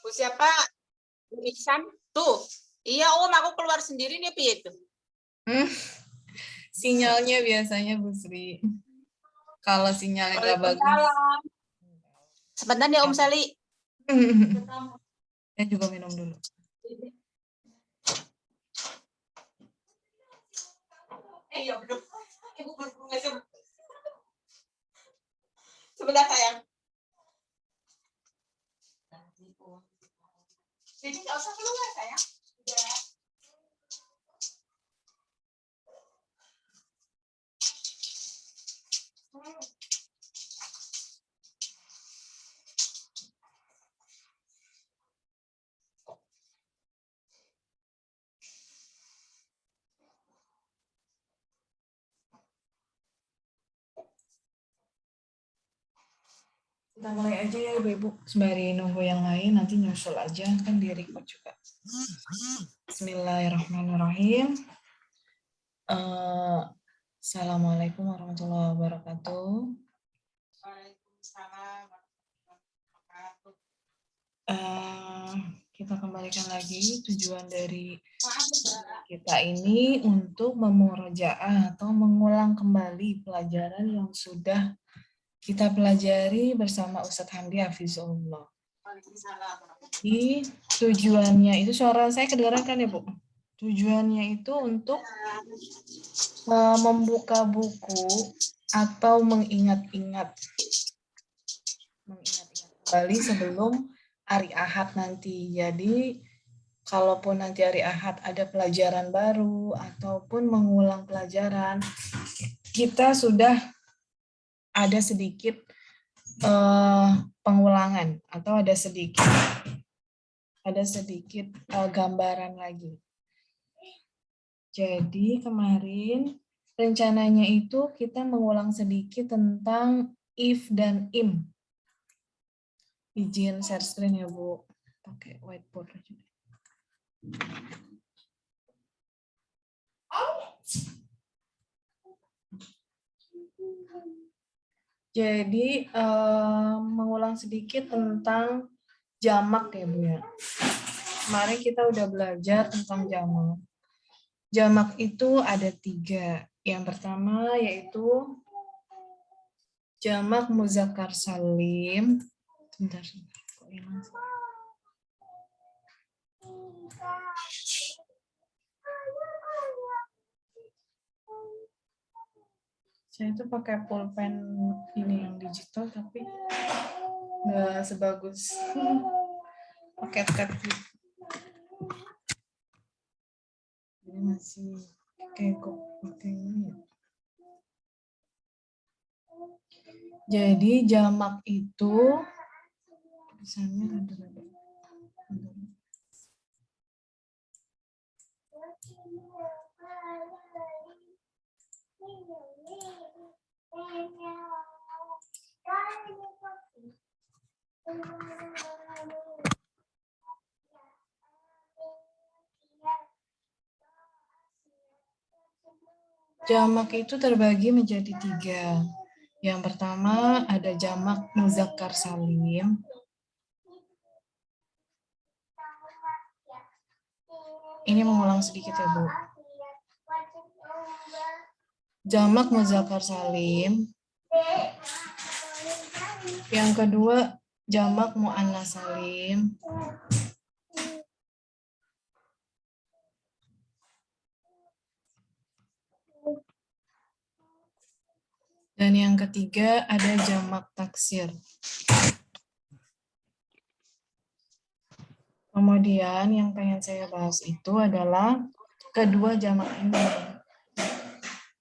Bu siapa? Bu Ihsan. Tuh. Iya, Om, aku keluar sendiri nih, piye itu. Sinyalnya biasanya Bu Sri. Kalau sinyalnya nggak bagus. Waalaikumsalam. Sebentar ya, Om Sally. Saya juga minum dulu. Iya, betul. Ibu berhubungan sebentar, sayang. Jadi nggak usah keluar, sayang. Udah. Kita mulai aja ya Ibu-Ibu. Sembari nunggu yang lain, nanti nyusul aja. Kan di record juga. Bismillahirrahmanirrahim. Assalamualaikum warahmatullahi wabarakatuh. Waalaikumsalam warahmatullahi wabarakatuh. Kita kembalikan lagi tujuan dari kita ini untuk memurojaah atau mengulang kembali pelajaran yang sudah kita pelajari bersama Ustadz Hamdi Hafizullah. Jadi tujuannya itu, suara saya kedengaran kan ya Bu? Tujuannya itu untuk membuka buku atau mengingat-ingat kembali sebelum hari Ahad nanti. Jadi kalaupun nanti hari Ahad ada pelajaran baru ataupun mengulang pelajaran, kita sudah ada sedikit pengulangan atau ada sedikit gambaran lagi. Jadi kemarin rencananya itu kita mengulang sedikit tentang if dan im. Izin share screen ya Bu, pakai whiteboard aja. Jadi mengulang sedikit tentang jamak ya Bu ya. Kemarin kita udah belajar tentang jamak. Jamak itu ada 3. Yang pertama yaitu jamak muzakkar salim. Bentar, kok hilang sih? Saya itu pakai pulpen ini yang digital tapi nggak sebagus pakai tab. Ini masih kayak kok pakai ini. Jadi jamak itu tulisannya rada-rada. Jamak itu terbagi menjadi 3. Yang pertama ada jamak muzakkar salim. Ini mengulang sedikit ya Bu. Jamak muzakkar salim. Yang kedua jamak muannas salim. Dan yang ketiga ada jamak taksir. Kemudian yang pengen saya bahas itu adalah kedua jamak ini.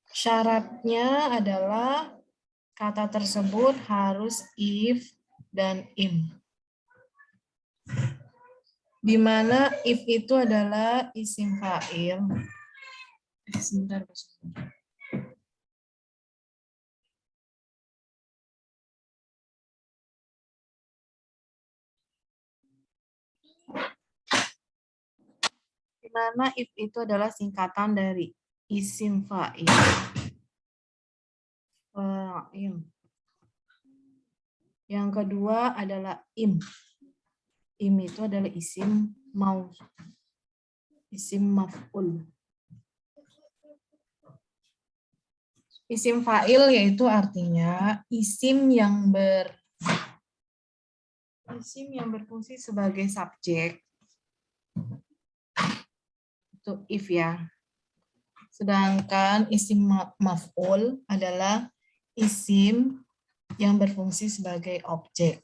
Syaratnya adalah kata tersebut harus if dan im. Di mana if itu adalah isim fa'il. Sebentar. Di mana if itu adalah singkatan dari isim fa'il. Yang kedua adalah im. Im itu adalah isim maf'ul. Isim fa'il yaitu artinya isim yang berfungsi sebagai subjek. Itu if ya. Sedangkan isim maf'ul adalah isim yang berfungsi sebagai objek.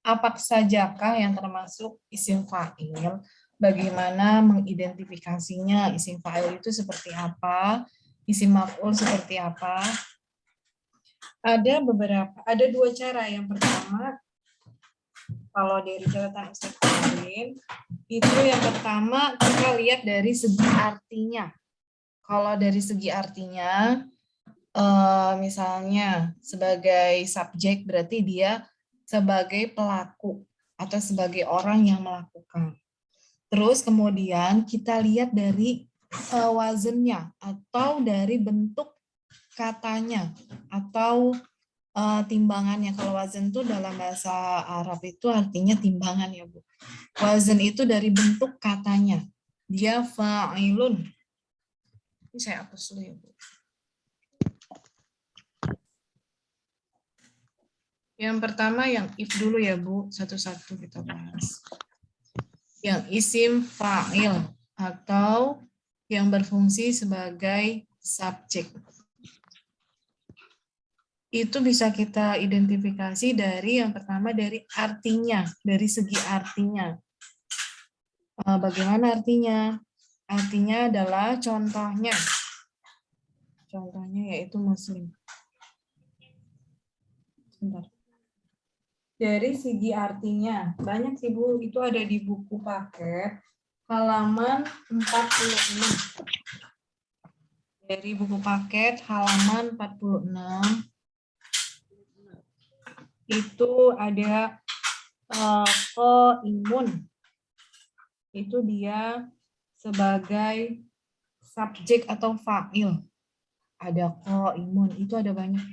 Apa sajakah yang termasuk isim fa'il? Bagaimana mengidentifikasinya? Isim fa'il itu seperti apa? Isim maf'ul seperti apa? Ada dua cara. Yang pertama, kalau dari catatan Ustaz kemarin, itu yang pertama kita lihat dari segi artinya. Kalau dari segi artinya, misalnya sebagai subjek berarti dia sebagai pelaku atau sebagai orang yang melakukan. Terus kemudian kita lihat dari wazannya atau dari bentuk katanya atau timbangannya. Kalau wazan itu dalam bahasa Arab itu artinya timbangan ya Bu. Wazan itu dari bentuk katanya. Dia fa'ilun. Ini saya hapus dulu ya Bu. Yang pertama yang if dulu ya Bu, satu-satu kita bahas. Yang isim fa'il atau yang berfungsi sebagai subjek. Itu bisa kita identifikasi dari yang pertama dari artinya, dari segi artinya. Bagaimana artinya? Artinya adalah contohnya. Contohnya yaitu muslim. Sebentar. Dari segi artinya, banyak sih Bu, itu ada di buku paket halaman 46. Dari buku paket halaman 46 itu ada qaimun. Itu dia sebagai subjek atau fa'il. Ada qaimun, itu ada banyak.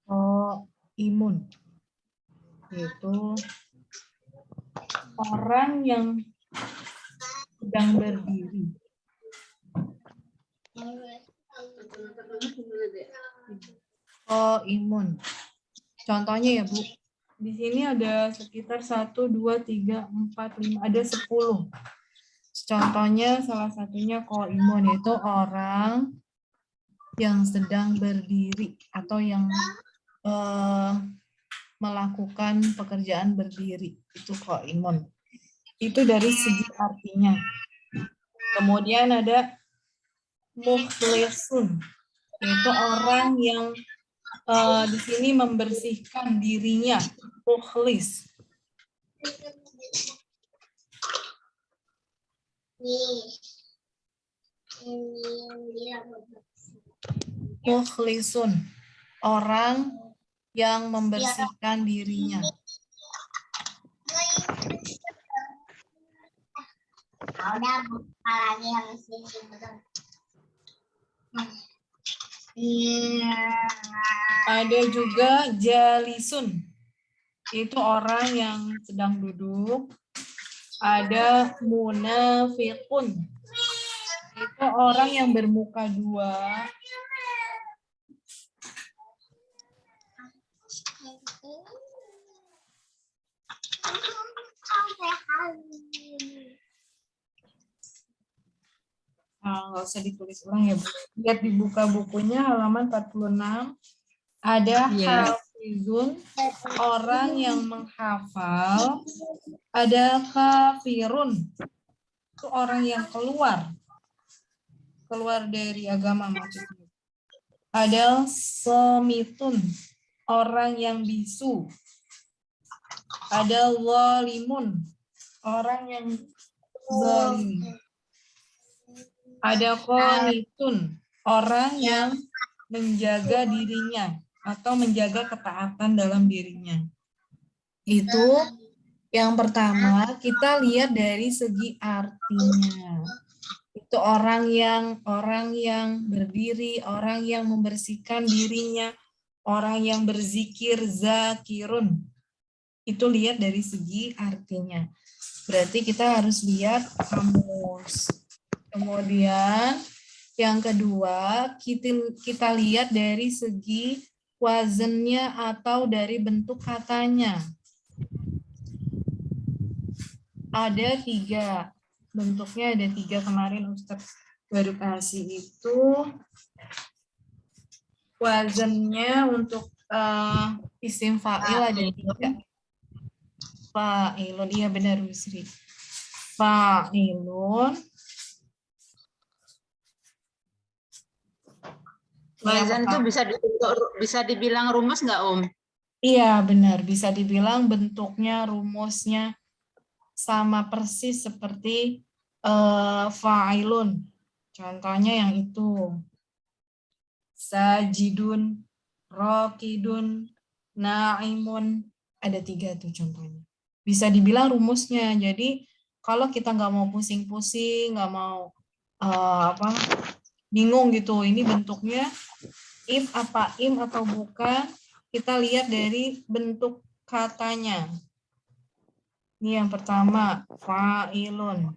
Qaimun yaitu orang yang sedang berdiri. Qaimun. Contohnya ya Bu, di sini ada sekitar 1, 2, 3, 4, 5, ada 10. Contohnya salah satunya qaimun, yaitu orang yang sedang berdiri atau yang melakukan pekerjaan berdiri, itu qaimun. Itu dari segi artinya. Kemudian ada mukhlisun, yaitu orang yang di sini membersihkan dirinya, mukhlis. Mukhlisun, orang yang membersihkan dirinya. Ada juga jalisun, itu orang yang sedang duduk. Ada munafiqun, itu orang yang bermuka dua. Nggak usah ditulis ulang ya Bu. Lihat di buka bukunya halaman 46. Ada hafizun, orang yang menghafal. Ada kafirun, itu orang yang keluar dari agama maksudnya. Ada somitun, orang yang bisu. Ada zalimun, orang yang zalim. Ada qanitun, orang yang menjaga dirinya atau menjaga ketaatan dalam dirinya. Itu yang pertama, kita lihat dari segi artinya. Itu orang yang berdiri, orang yang membersihkan dirinya, orang yang berzikir, zakirun. Itu lihat dari segi artinya. Berarti kita harus lihat kamus. Kemudian yang kedua, kita lihat dari segi wazannya atau dari bentuk katanya. Ada 3. Bentuknya ada 3 kemarin Ustadz baru kasih itu. Wazannya untuk isim fa'il ada 3. Fa'ilun, iya benar Bu Sri. Fa'ilun. Wazan itu bisa dibilang rumus nggak, Om? Iya benar, bisa dibilang bentuknya, rumusnya sama persis seperti fa'ilun. Contohnya yang itu. Sajidun, rokidun, na'imun. Ada 3 tuh contohnya. Bisa dibilang rumusnya. Jadi kalau kita nggak mau pusing-pusing, nggak mau bingung gitu, ini bentuknya if apa im atau bukan, kita lihat dari bentuk katanya. Ini yang pertama, fa'ilun,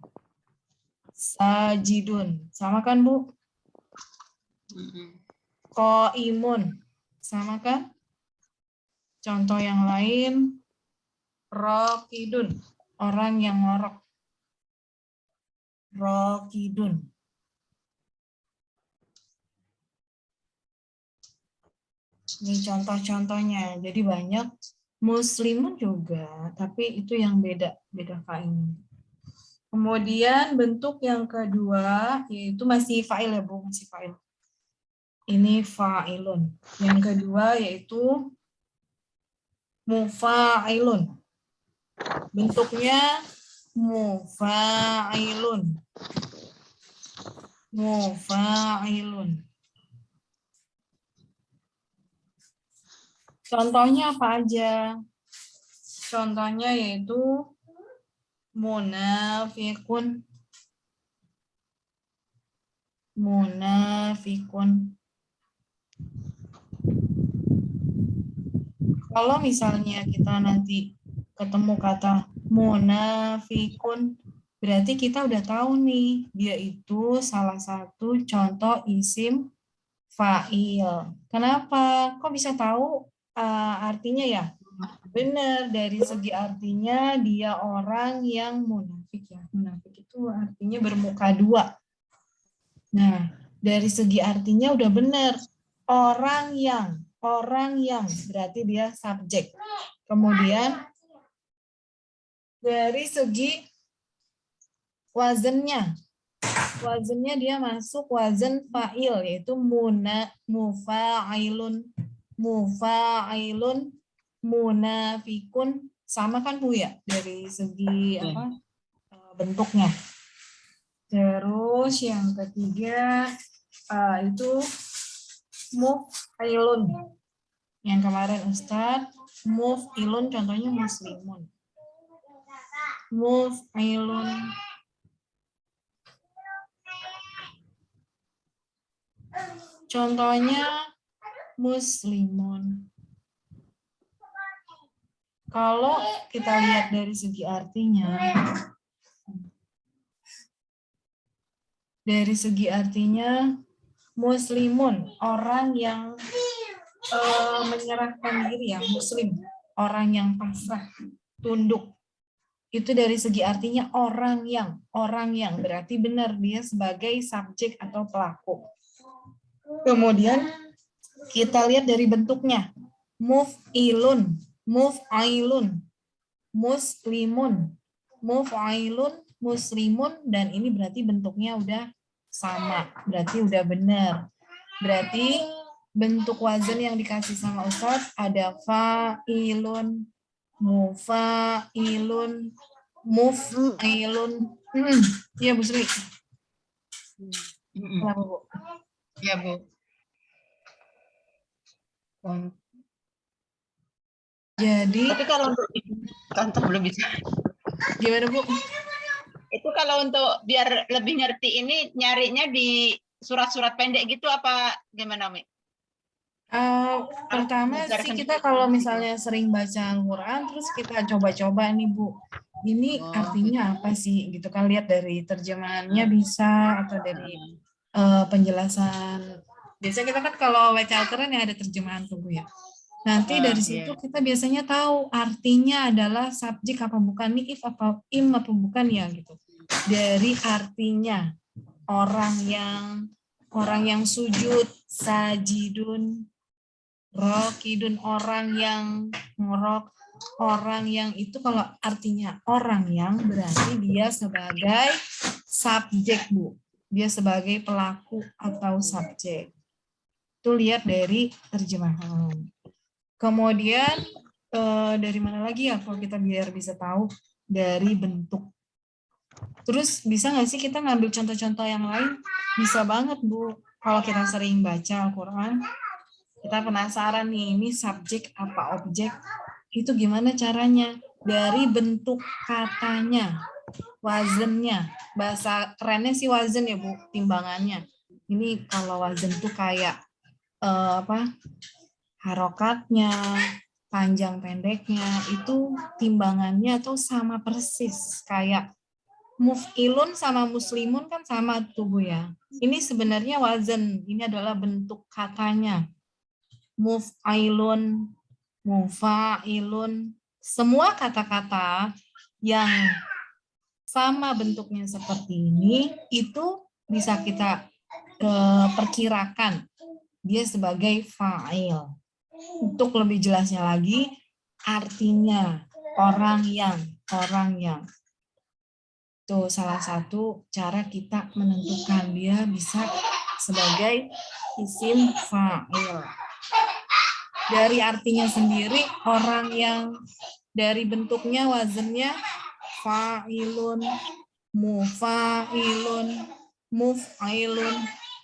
sajidun. Sama kan, Bu? Qaimun. Sama kan? Contoh yang lain, rokidun. Orang yang ngorok. Rokidun. Ini contoh-contohnya. Jadi banyak. Muslimun juga, tapi itu yang beda fa'ilnya. Kemudian bentuk yang kedua, yaitu masih fa'il ya Bu, masih fa'il. Ini fa'ilun. Yang kedua yaitu mufa'ilun. Bentuknya mufa'ilun. Mufa'ilun. Contohnya apa aja? Contohnya yaitu munafikun. Munafikun. Kalau misalnya kita nanti ketemu kata munafikun, berarti kita udah tahu nih, dia itu salah satu contoh isim fa'il. Kenapa? Kok bisa tahu artinya ya? Benar, dari segi artinya dia orang yang munafik ya. Munafik itu artinya bermuka 2. Nah, dari segi artinya udah benar. Orang yang berarti dia subjek. Kemudian dari segi wazannya dia masuk wazan fa'il, yaitu mufa'ilun, munafikun. Sama kan Bu ya dari segi bentuknya. Terus yang ketiga itu muf'ilun. Yang kemarin Ustadz, muf'ilun contohnya muslimun. Muf'ilun. Contohnya muslimun. Kalau kita lihat dari segi artinya, muslimun, orang yang menyerahkan diri ya, muslim, orang yang pasrah, tunduk. Itu dari segi artinya orang yang berarti benar dia sebagai subjek atau pelaku. Kemudian kita lihat dari bentuknya, muf'ilun, muf'ailun, muslimun, muf'ailun, muslimun, dan ini berarti bentuknya udah sama, berarti udah benar. Berarti bentuk wazan yang dikasih sama Ustadz ada fa'ilun, mufa'ilun, muf'ilun. Iya Bu Sri. Kenapa Bu? Iya Bu. Jadi. Tapi kalau untuk contoh belum bisa. Gimana Bu? Itu kalau untuk biar lebih ngerti ini nyarinya di surat-surat pendek gitu apa gimana Mi? Pertama sih kita kalau misalnya sering baca Al-Quran, terus kita coba-coba nih Bu, ini artinya apa sih gitu kan, lihat dari terjemahannya bisa, atau dari penjelasan. Biasanya kita kan kalau baca Al-Quran yang ada terjemahan tuh Bu ya. Nanti dari situ kita biasanya tahu artinya adalah subjek apa bukan, nih if apa im apa bukan ya gitu. Dari artinya orang yang sujud, sajidun, rokidun, orang yang ngorok, orang yang itu kalau artinya orang yang berarti dia sebagai subjek Bu. Dia sebagai pelaku atau subjek. Itu lihat dari terjemahan. Kemudian dari mana lagi ya kalau kita biar bisa tahu, dari bentuk. Terus bisa nggak sih kita ngambil contoh-contoh yang lain? Bisa banget Bu. Kalau kita sering baca Al-Quran, kita penasaran nih, ini subjek apa objek, itu gimana caranya? Dari bentuk katanya, wazannya. Bahasa kerennya sih wazan ya Bu, timbangannya. Ini kalau wazan tuh kayak harokatnya, panjang pendeknya, itu timbangannya tuh sama persis. Kayak muf'ilun sama muslimun kan sama tuh Bu ya. Ini sebenarnya wazan, ini adalah bentuk katanya. Muf'ailun, mufa'ilun, semua kata-kata yang sama bentuknya seperti ini, itu bisa kita perkirakan dia sebagai fa'il. Untuk lebih jelasnya lagi, artinya orang yang. Itu salah satu cara kita menentukan dia bisa sebagai isim fa'il. Dari artinya sendiri, orang yang, dari bentuknya, wazannya, fa'ilun, mufa'ilun, muf'ailun.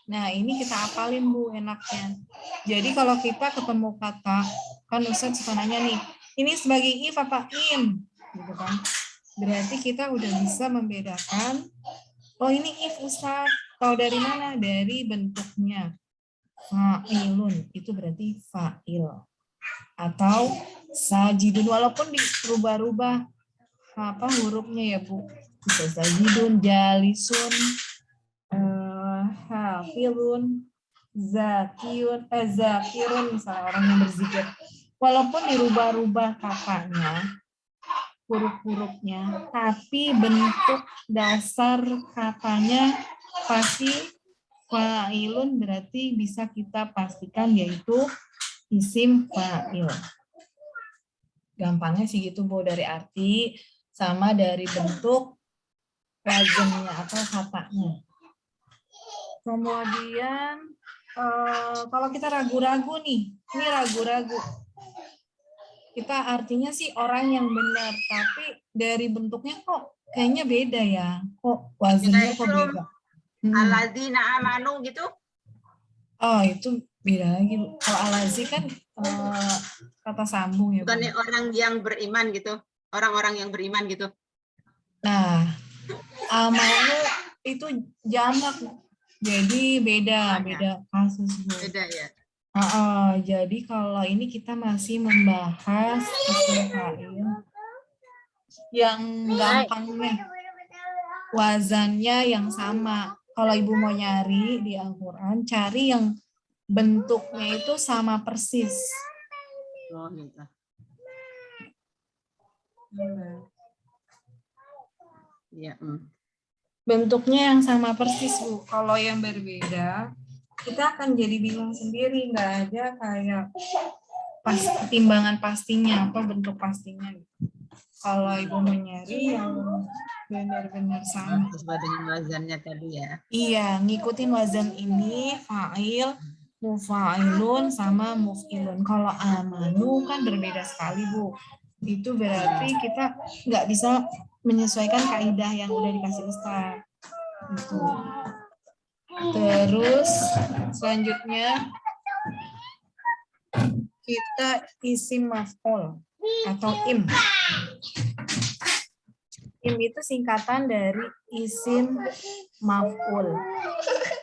Nah, ini kita hafalin Bu enaknya. Jadi kalau kita ketemu kata, kan Ustaz suka nanya nih, ini sebagai if apa im? Gitu kan. Berarti kita udah bisa membedakan, oh ini if Ustaz. Tahu dari mana? Dari bentuknya. Fa'ilun, itu berarti fa'il. Atau sajidun, walaupun dirubah-rubah hurufnya ya Bu. Bisa sajidun, jalisun, hafilun, zakirun, misalnya orang yang berzikir. Walaupun dirubah-rubah katanya, huruf-hurufnya, tapi bentuk dasar katanya pasti fa'ilun, berarti bisa kita pastikan yaitu isim fa'il. Gampangnya sih gitu Bu, dari arti sama dari bentuk wazannya atau katanya. Kemudian kalau kita ragu-ragu nih, ini ragu-ragu. Kita artinya sih orang yang benar, tapi dari bentuknya kok kayaknya beda ya. Kok wazannya kok beda? Alladzina amanu gitu. Oh, itu beda lagi. Kalau alazi kan kata sambung ya. Bukan orang yang beriman gitu. Orang-orang yang beriman gitu. Nah, amanu itu jamak. Jadi beda kasus Bu. Beda ya. Jadi kalau ini kita masih membahas isim fa'il yang gampangnya, wazannya yang sama. Kalau Ibu mau nyari di Al-Quran, cari yang bentuknya itu sama persis. Oh, gitu. Ya. Bentuknya yang sama persis Bu. Kalau yang berbeda, kita akan jadi bingung sendiri, nggak ada kayak timbangan pastinya apa bentuk pastinya. Kalau Ibu mau nyari yang benar-benar sama sesuai dengan wazannya tadi ya. Iya, ngikutin wazan ini fa'il, mufa'ilun sama muf'ilun. Kalau amanu kan berbeda sekali Bu. Itu berarti kita nggak bisa menyesuaikan kaidah yang udah dikasih Ustaz. Gitu. Terus selanjutnya kita isim maf'ul atau im. Im itu singkatan dari isim maf'ul.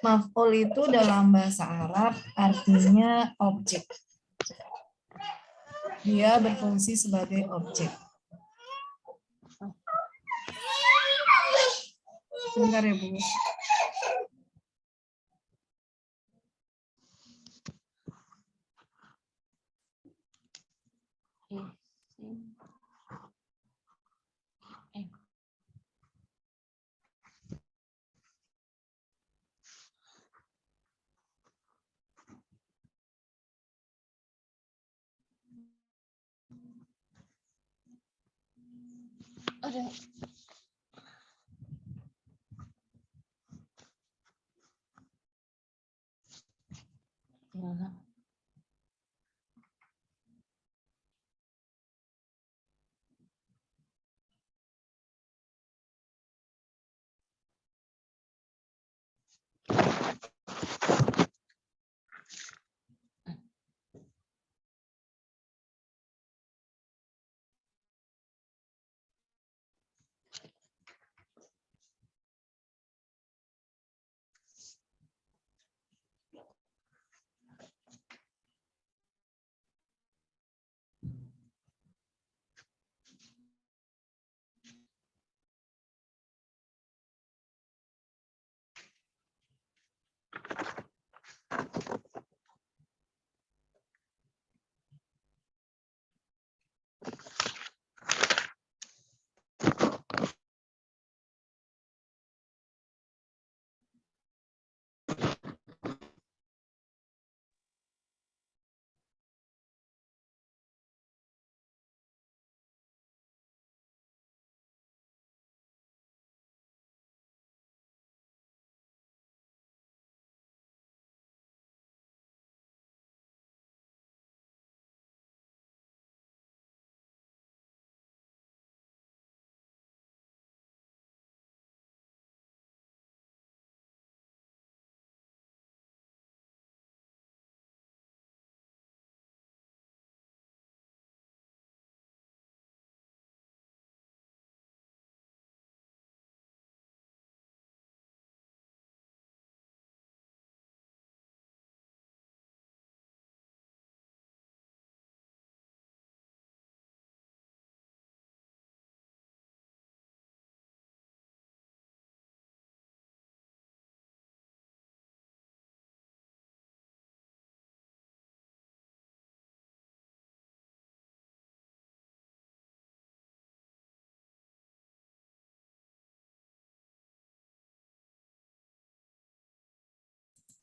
Maf'ul itu dalam bahasa Arab artinya objek. Dia berfungsi sebagai objek. Bentar ya, Bu.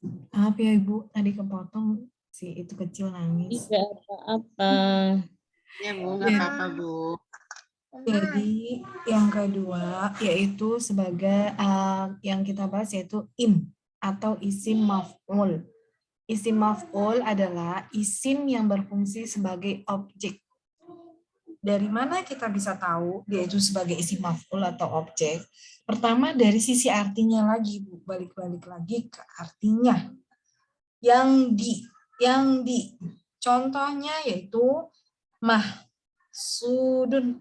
Maaf ya Ibu, tadi kepotong si itu kecil nangis. Tidak apa-apa. Ya Bu, nggak apa-apa Bu. Jadi yang kedua yaitu sebagai yang kita bahas yaitu im atau isim maf'ul. Isim maf'ul adalah isim yang berfungsi sebagai objek. Dari mana kita bisa tahu dia itu sebagai isim maf'ul atau objek? Pertama dari sisi artinya lagi, Bu. Balik-balik lagi ke artinya. Yang di. Contohnya yaitu mahsudun.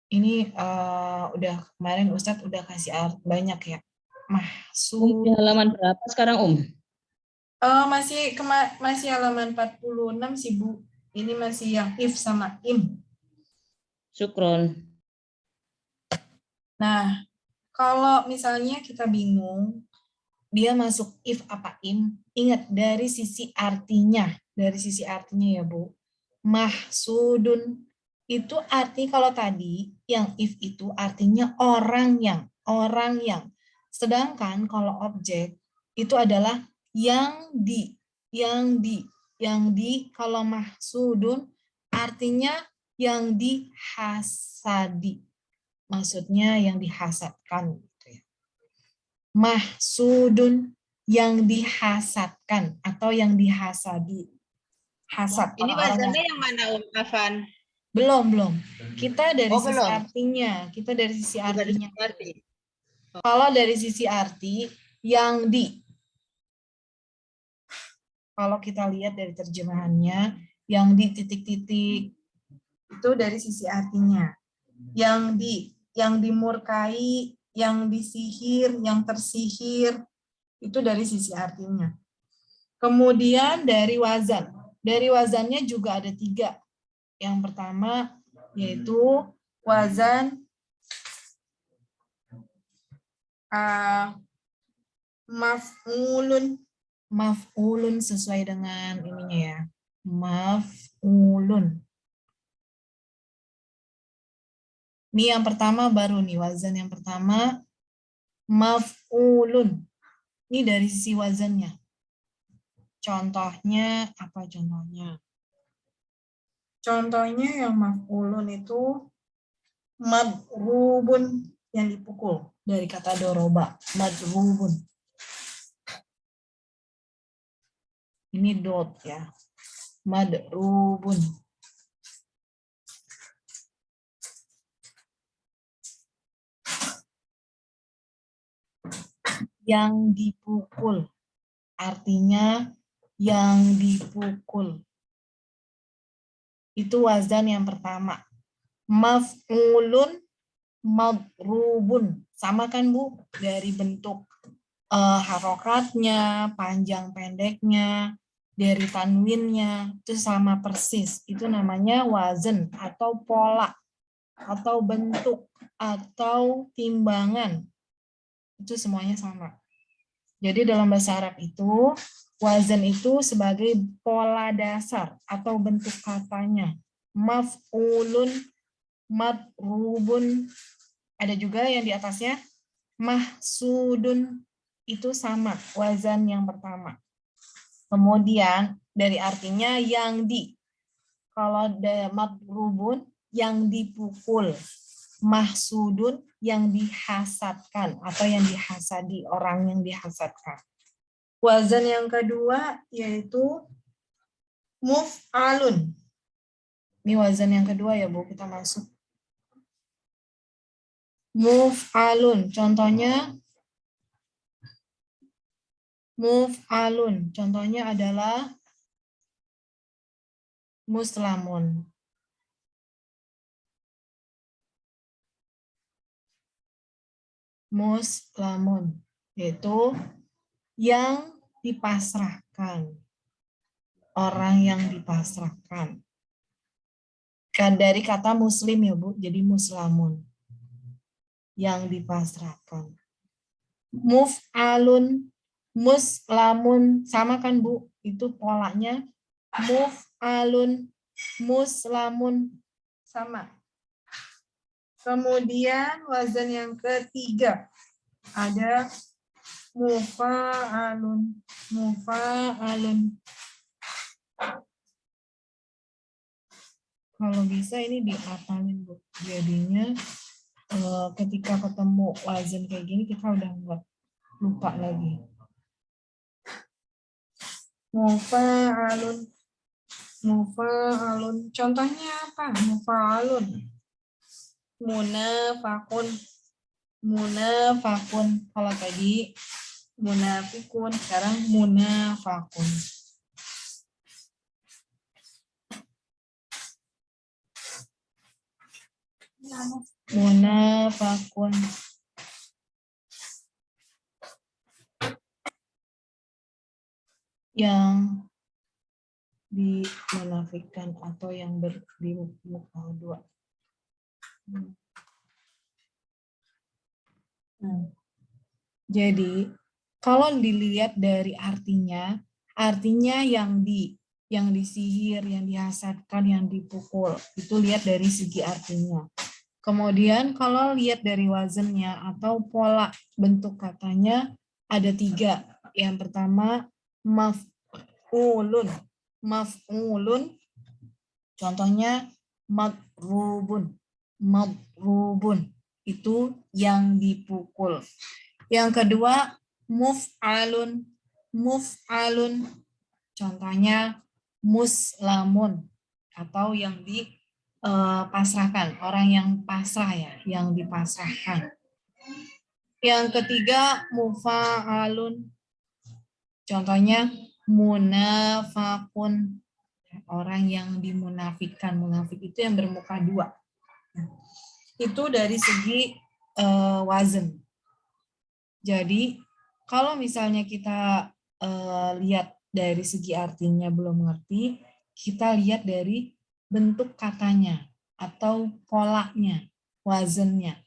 Ini udah kemarin Ustadz udah kasih banyak ya. Mahsud. Di halaman berapa sekarang, Masih halaman 46 sih, Bu. Ini masih yang if sama im. Syukron. Nah, kalau misalnya kita bingung, dia masuk if apa im, ingat dari sisi artinya. Dari sisi artinya ya, Bu. Mahsudun. Itu arti kalau tadi, yang if itu artinya orang yang. Sedangkan kalau objek, itu adalah yang di. Kalau mahsudun artinya yang dihasadi. Maksudnya yang dihasadkan. Gitu ya. Mahsudun yang dihasadkan atau yang dihasadi. Hasad. Ini wazannya yang mana Afan? Belum. Kita dari sisi belum. artinya. Kita dari sisi artinya. Arti. Kalau dari sisi arti, yang di. Kalau kita lihat dari terjemahannya, yang di titik-titik, itu dari sisi artinya. Yang dimurkai, yang disihir, yang tersihir, itu dari sisi artinya. Kemudian dari wazan. Dari wazannya juga ada 3. Yang pertama yaitu wazan maf'ulun. Maf'ulun sesuai dengan ininya ya. Maf'ulun. Ini yang pertama baru nih, wazan yang pertama maf'ulun. Ini dari sisi wazannya. Contohnya apa contohnya? Contohnya yang maf'ulun itu madrubun, yang dipukul, dari kata doroba, madrubun. Ini dot ya. Madrubun. Yang dipukul. Artinya yang dipukul. Itu wazan yang pertama. Maf'ulun madrubun. Sama kan Bu? Dari bentuk harokatnya, panjang pendeknya, dari tanwinnya, itu sama persis. Itu namanya wazan atau pola, atau bentuk, atau timbangan. Itu semuanya sama. Jadi dalam bahasa Arab itu, wazan itu sebagai pola dasar atau bentuk katanya. Maf'ulun, madrubun, ada juga yang di atasnya, mahsudun, itu sama, wazan yang pertama. Kemudian dari artinya yang di, kalau madrubun yang dipukul, mahsudun yang dihasadkan atau yang dihasadi, orang yang dihasadkan. Wazan yang kedua yaitu muf'alun. Ini wazan yang kedua ya Bu, kita masuk. Muf'alun, contohnya muf'alun, contohnya adalah muslamun. Muslamun, yaitu yang dipasrahkan. Orang yang dipasrahkan. Kan dari kata muslim ya Bu, jadi muslamun. Yang dipasrahkan. Muf'alun, muslamun, sama kan Bu? Itu polanya. Muf'alun, muslamun, sama. Kemudian wazan yang ketiga ada mufa'alun. Mufa'alun. Kalau bisa ini dihafalin Bu. Jadinya ketika ketemu wazan kayak gini kita udah nggak lupa lagi. Mufa'alun. Mufa'alun. Contohnya apa? Mufa'alun. Munafakun. Munafakun. Kalau tadi munafikun, sekarang munafakun. Munafakun. Yang dimunafikkan atau yang di muka dua. Jadi kalau dilihat dari artinya yang disihir, yang dihasadkan, yang dipukul, itu lihat dari segi artinya. Kemudian kalau lihat dari wazannya atau pola bentuk katanya ada 3. Yang pertama maf'ulun. Maf'ulun, contohnya madrubun. Madrubun, itu yang dipukul. Yang kedua muf'alun. Muf'alun, contohnya muslamun, atau yang dipasrahkan, orang yang pasrah ya, yang dipasrahkan. Yang ketiga mufa'alun, contohnya munafakun, orang yang dimunafikkan. Munafik itu yang bermuka 2. Itu dari segi wazn. Jadi kalau misalnya kita lihat dari segi artinya belum mengerti, kita lihat dari bentuk katanya atau polanya, wazannya.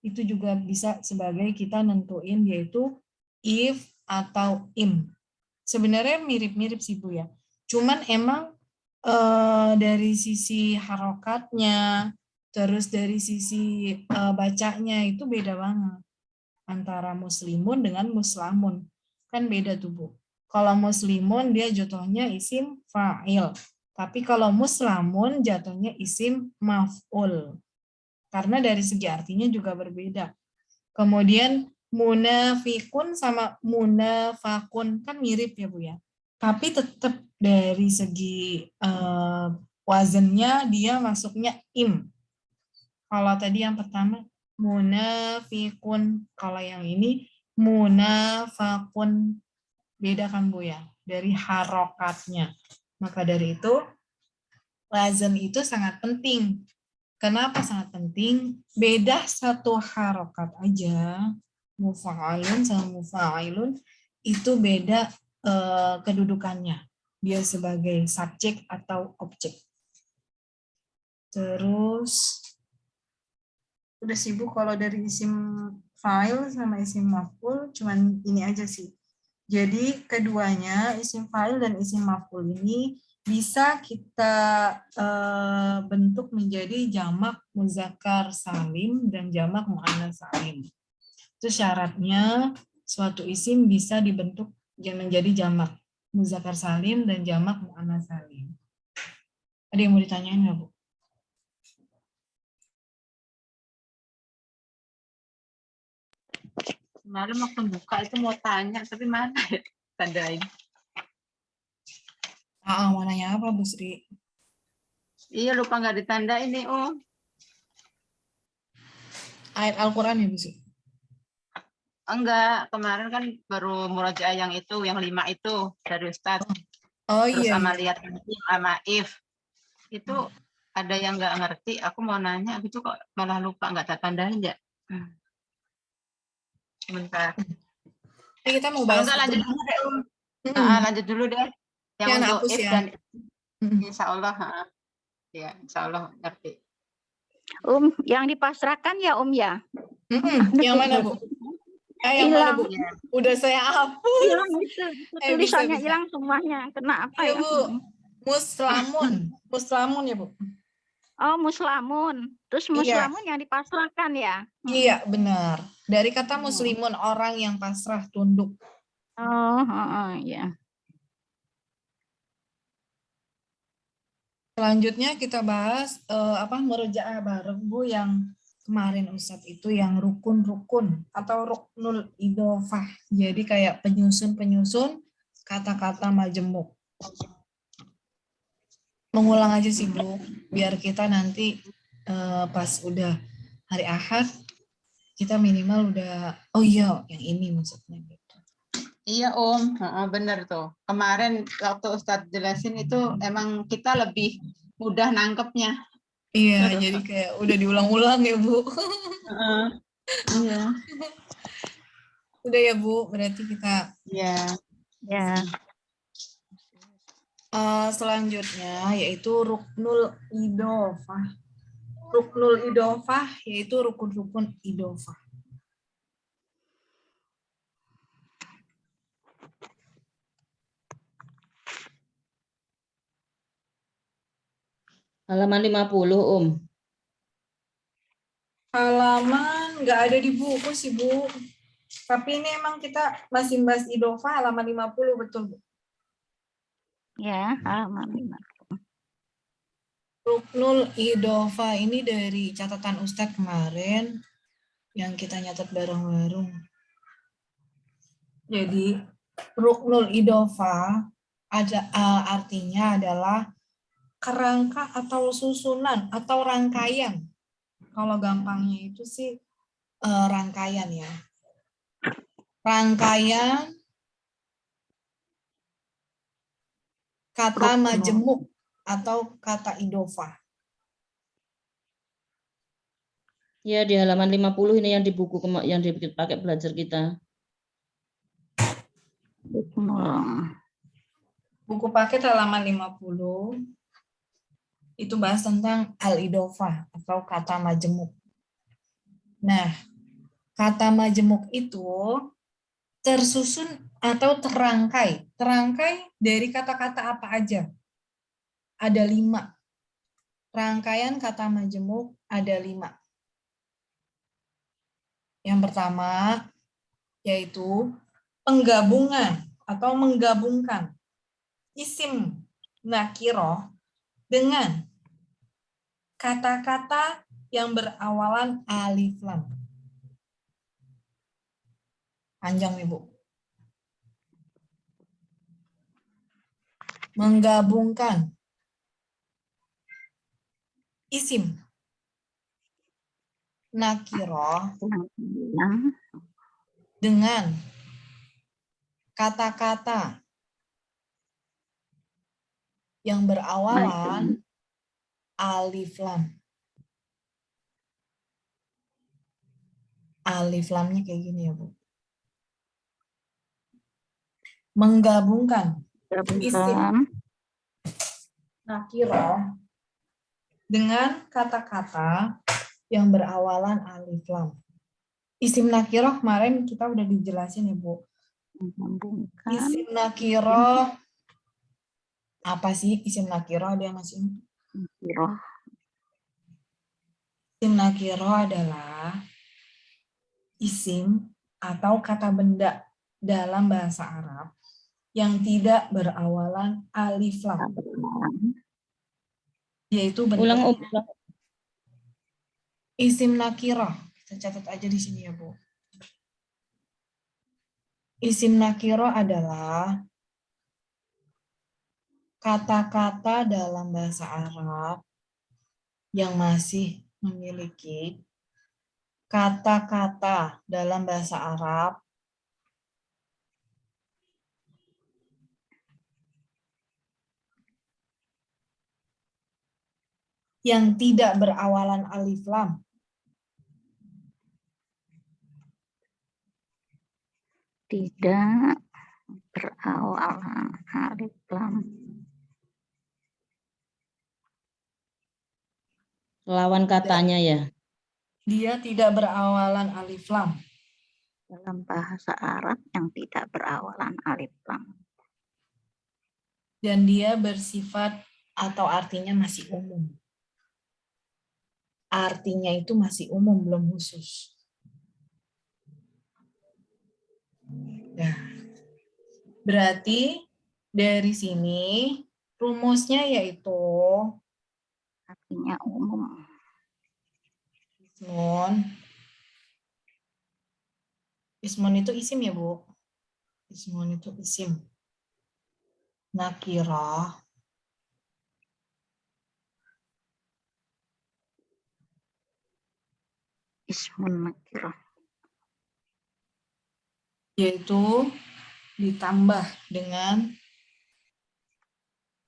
Itu juga bisa sebagai kita nentuin yaitu if atau im. Sebenarnya mirip-mirip sih Bu ya. Cuman emang dari sisi harokatnya, terus dari sisi bacanya itu beda banget antara muslimun dengan muslamun. Kan beda tuh Bu. Kalau muslimun dia jatuhnya isim fa'il. Tapi kalau muslamun jatuhnya isim maf'ul. Karena dari segi artinya juga berbeda. Kemudian munafikun sama munafakun kan mirip ya Bu ya. Tapi tetap dari segi wazannya dia masuknya im. Kalau tadi yang pertama munafikun, kalau yang ini munafakun, beda kan Bu ya dari harokatnya. Maka dari itu wazan itu sangat penting. Kenapa sangat penting? Beda satu harokat aja, mufa'alun sama mufa'ilun, itu beda kedudukannya. Dia sebagai subjek atau objek. Terus, udah sibuk kalau dari isim fa'il sama isim maf'ul, cuman ini aja sih. Jadi keduanya, isim fa'il dan isim maf'ul ini bisa kita bentuk menjadi jamak muzakkar salim dan jamak muannats salim. Itu syaratnya suatu isim bisa dibentuk menjadi jamak muzakkar salim dan jamak muannats salim. Ada yang mau ditanyain nggak Bu? Kemarin waktu buka itu mau tanya, tapi mana ya tandain? Mau nanya apa Bu Sri? Iya, lupa nggak ditandain nih, Ayat Al-Quran ya Bu Sri? Enggak, kemarin kan baru murojaah yang itu, yang 5 itu dari Ustadz. Oh Terus iya. sama Iya. lihat sama if. Itu ada yang nggak ngerti, aku mau nanya, itu kok malah lupa nggak tertandain ya? Sebentar. Kita mau Kalau bahas enggak lanjut itu. dulu deh, lanjut dulu deh. Yang Jangan untuk hapus if ya. dan insya Allah, ya insya Allah ngerti. Yang dipasrahkan ya ya. Yang mana Bu? Yang mana Bu? Udah saya hapus. Hilang itu. Tulisannya bisa. hilang semuanya. Kenapa Iya ya? Bu. Muslamun. Muslamun ya Bu? Oh, muslamun. Terus muslamun yang dipasrahkan ya? Iya benar. Dari kata muslimun, orang yang pasrah tunduk. Ya. Selanjutnya kita bahas murojaah bareng Bu yang kemarin Ustadz itu yang rukun-rukun atau ruknul idofah. Jadi kayak penyusun-penyusun kata-kata majemuk. Mengulang aja sih Bu, biar kita nanti pas udah hari Ahad kita minimal udah oh iya yang ini maksudnya gitu. Iya bener tuh. Kemarin waktu Ustadz jelasin itu emang kita lebih mudah nangkepnya. Iya, jadi kayak udah diulang-ulang ya Bu. Iya. Udah ya Bu, berarti kita. Iya. Ya. Selanjutnya yaitu ruknul idofah. Ruknul idofah yaitu rukun-rukun idofah. Halaman 50 Halaman nggak ada di buku sih Bu. Tapi ini emang kita masih bahas idofah halaman 50 betul Bu. Ya, halaman 50. Ruknul idofah ini dari catatan Ustadz kemarin yang kita nyatet bareng-bareng. Jadi ruknul idofah artinya adalah kerangka atau susunan atau rangkaian. Kalau gampangnya itu sih rangkaian ya. Rangkaian kata majemuk atau kata idofah. Ya, di halaman 50 ini yang di buku yang dipakai belajar kita. Buku paket halaman 50 itu bahas tentang al-idofah atau kata majemuk. Nah, kata majemuk itu tersusun atau terangkai. Terangkai dari kata-kata apa aja? Ada 5. Rangkaian kata majemuk ada 5. Yang pertama yaitu penggabungan atau menggabungkan isim nakiroh dengan kata-kata yang berawalan alif lam. Panjang nih, Bu. Menggabungkan isim nakiroh dengan kata-kata yang berawalan alif lam. Alif lamnya kayak gini ya, Bu. Menggabungkan isim nakiroh dengan kata-kata yang berawalan alif lam. Isim nakiroh kemarin kita udah dijelasin ya, Bu. Isim nakiroh apa sih isim nakiroh? Ada yang masih isim nakiroh adalah isim atau kata benda dalam bahasa Arab yang tidak berawalan alif lam. Yaitu Ulang, Om. bentuknya isim nakiroh. Kita catat aja di sini ya, Bu. Isim nakiroh adalah kata-kata dalam bahasa Arab yang masih memiliki kata-kata dalam bahasa Arab yang tidak berawalan alif lam. Tidak berawalan alif lam. Lawan katanya ya. Dia tidak berawalan alif lam. Dalam bahasa Arab yang tidak berawalan alif lam. Dan dia bersifat atau artinya masih umum. Artinya itu masih umum, belum khusus. Nah, berarti dari sini rumusnya yaitu Artinya umum. ismun itu isim ya, Bu. Ismun itu isim. Nakirah Ismun nakirah. yaitu ditambah dengan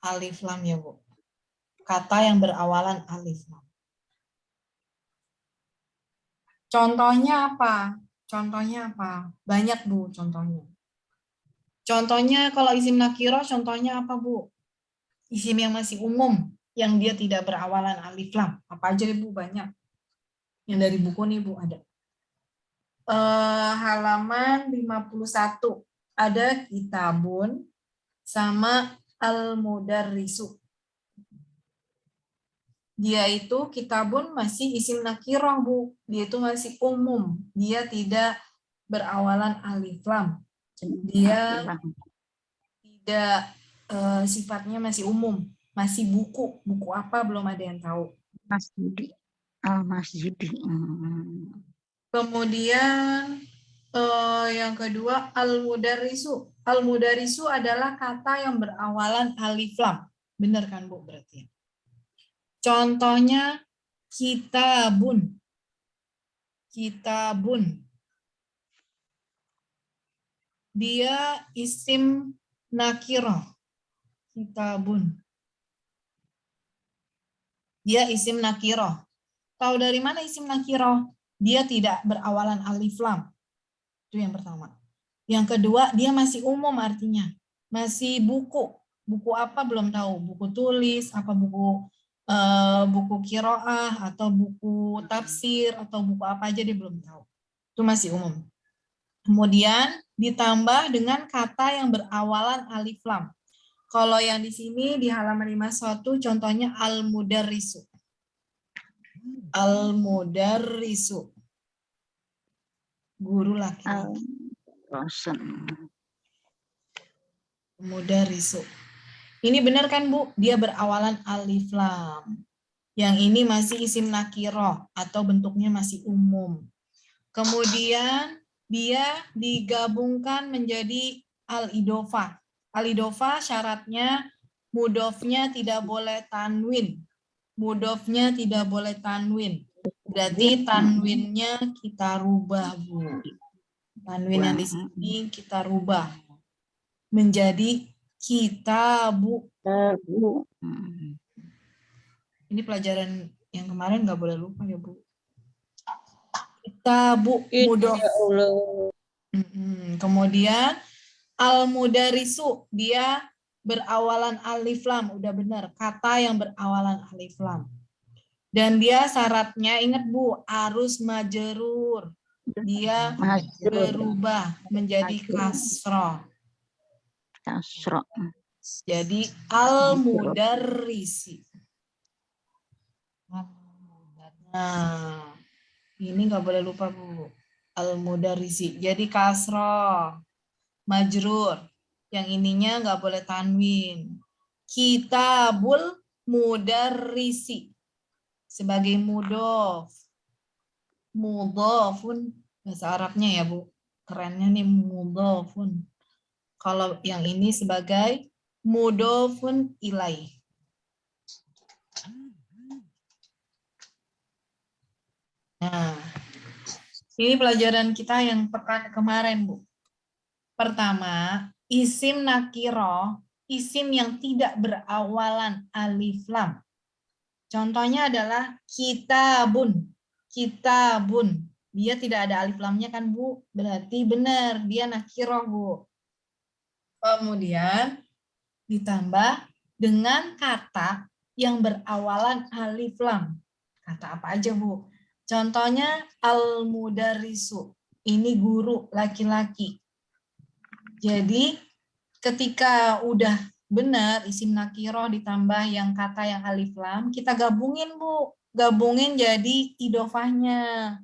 alif lam ya, Bu. Kata yang berawalan alif lam. Contohnya apa? Contohnya apa? Banyak, Bu, contohnya. Contohnya kalau isim nakirah, contohnya apa, Bu? Isim yang masih umum, yang dia tidak berawalan alif lam. Apa aja, Bu? Banyak. Yang dari buku nih, Bu, ada. Halaman 51. Ada kitabun sama al-mudarrisu. Dia itu kitabun masih isim nakirah, Bu. Dia itu masih umum. Dia tidak berawalan alif lam. Dia tidak sifatnya masih umum. Masih buku. Buku apa belum ada yang tahu. Masjidi. Al-masjidi. Kemudian yang kedua al-mudarrisu. Al-mudarrisu adalah kata yang berawalan alif lam. Benar kan, Bu, berarti? Contohnya kitabun. Kitabun. Dia isim nakirah. Kitabun. Dia isim nakirah. Tahu dari mana isim nakiroh? Dia tidak berawalan alif lam. Itu yang pertama. Yang kedua, dia masih umum artinya. Masih buku. Buku apa belum tahu. Buku tulis, apa buku kiroah, atau buku tafsir, atau buku apa aja dia belum tahu. Itu masih umum. Kemudian ditambah dengan kata yang berawalan alif lam. Kalau yang di sini di halaman 51 contohnya al-mudarrisu. Al-mudarrisu. Guru laki-laki. Mudarrisu. Ini benar kan Bu? Dia berawalan alif lam. Yang ini masih isim nakiroh atau bentuknya masih umum. Kemudian dia digabungkan menjadi al-idofah. Al-idofah syaratnya mudofnya tidak boleh tanwin. Mudofnya tidak boleh tanwin. Berarti tanwinnya kita rubah, Bu. Tanwin yang di sini kita rubah menjadi kitabu. Ini pelajaran yang kemarin nggak boleh lupa ya, Bu. Kitabu mudof. Kemudian al-mudarisu, dia berawalan alif lam, udah benar, kata yang berawalan alif lam. Dan dia syaratnya, ingat Bu, harus majerur. Dia berubah menjadi kasroh. Jadi al-mudarrisi. Nah, ini nggak boleh lupa Bu. Al-mudarrisi. Jadi kasroh, majrur. Yang ininya nggak boleh tanwin. Kitabul mudarrisi. Sebagai mudof. Mudofun. Bahasa Arabnya ya Bu. Kerennya nih mudofun. Kalau yang ini sebagai mudofun ilaih. Nah, ini pelajaran kita yang pekan kemarin, Bu. Pertama, isim nakiro, isim yang tidak berawalan alif lam. Contohnya adalah kitabun. Kitabun. Dia tidak ada alif lamnya kan, Bu? Berarti benar, dia nakiro, Bu. Kemudian ditambah dengan kata yang berawalan alif lam. Kata apa aja, Bu? Contohnya al-mudarrisu. Ini guru laki-laki. Jadi ketika udah benar isim nakiroh ditambah yang kata yang alif lam, kita gabungin, Bu. Gabungin jadi idofahnya.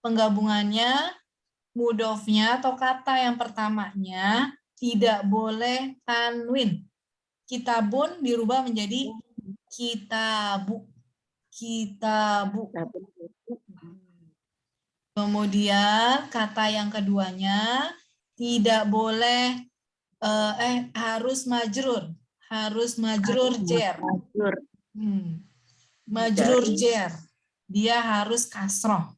Penggabungannya, mudofnya atau kata yang pertamanya tidak boleh tanwin. Kitabun dirubah menjadi kitabu. Kitabu. Kemudian kata yang keduanya tidak boleh harus majrur. Harus majrur jer. Majrur jer. Dia harus kasroh.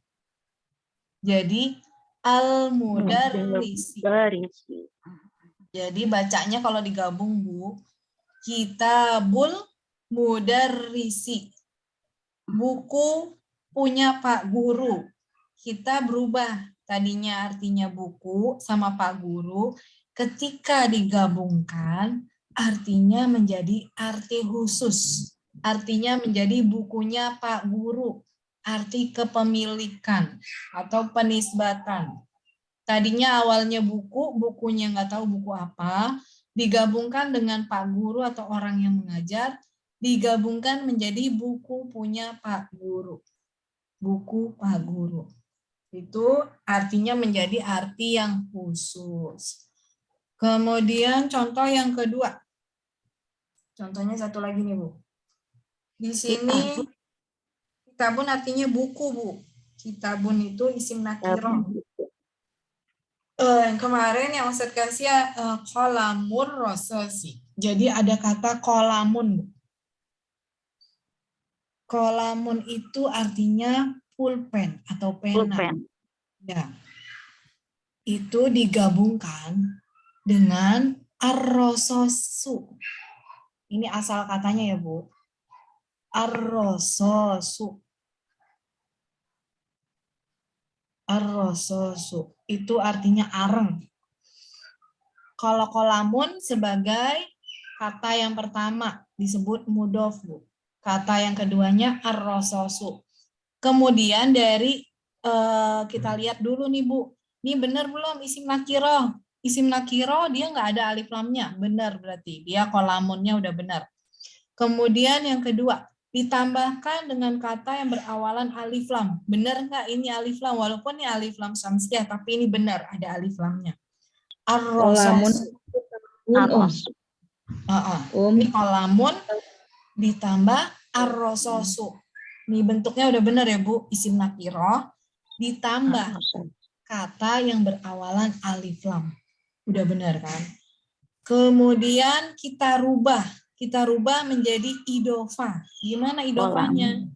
Jadi al-mudarrisi. Jadi bacanya kalau digabung, Bu, kitabul mudarrisi. Buku punya Pak Guru. Kita berubah tadinya artinya buku sama Pak Guru. Ketika digabungkan artinya menjadi arti khusus. Artinya menjadi bukunya Pak Guru. Arti kepemilikan atau penisbatan. Tadinya awalnya buku, bukunya nggak tahu buku apa, digabungkan dengan Pak Guru atau orang yang mengajar, digabungkan menjadi buku punya Pak Guru. Buku Pak Guru. Itu artinya menjadi arti yang khusus. Kemudian contoh yang kedua. Contohnya satu lagi nih, Bu. Di sini kitabun artinya buku, Bu. Kitabun itu isim nakiroh. Yang kemarin yang Ustaz kasih kolamur rososi. Jadi ada kata kolamun, Bu. Kolamun itu artinya pulpen atau pena. Ya. Itu digabungkan dengan arrososu. Ini asal katanya ya, Bu. Arrososu. Arrososu itu artinya areng. Kalau kolamun sebagai kata yang pertama disebut mudof, Bu. Kata yang keduanya arrososu. Kemudian dari kita lihat dulu nih, Bu. Ini benar belum isim nakiro? Isim nakiro dia nggak ada alif lamnya. Benar berarti. Dia kolamunnya udah benar. Kemudian yang kedua, ditambahkan dengan kata yang berawalan alif lam. Benar nggak ini alif lam? Walaupun ini alif lam samsiah, tapi ini benar ada alif lamnya. Kolamun Arrososu. Aros. Ini kolamun ditambah arrososu. Ini bentuknya udah benar ya, Bu. Isim nakiro ditambah Aros. kata yang berawalan alif lam. Udah benar kan? Kemudian kita rubah menjadi idofa. Gimana idofanya?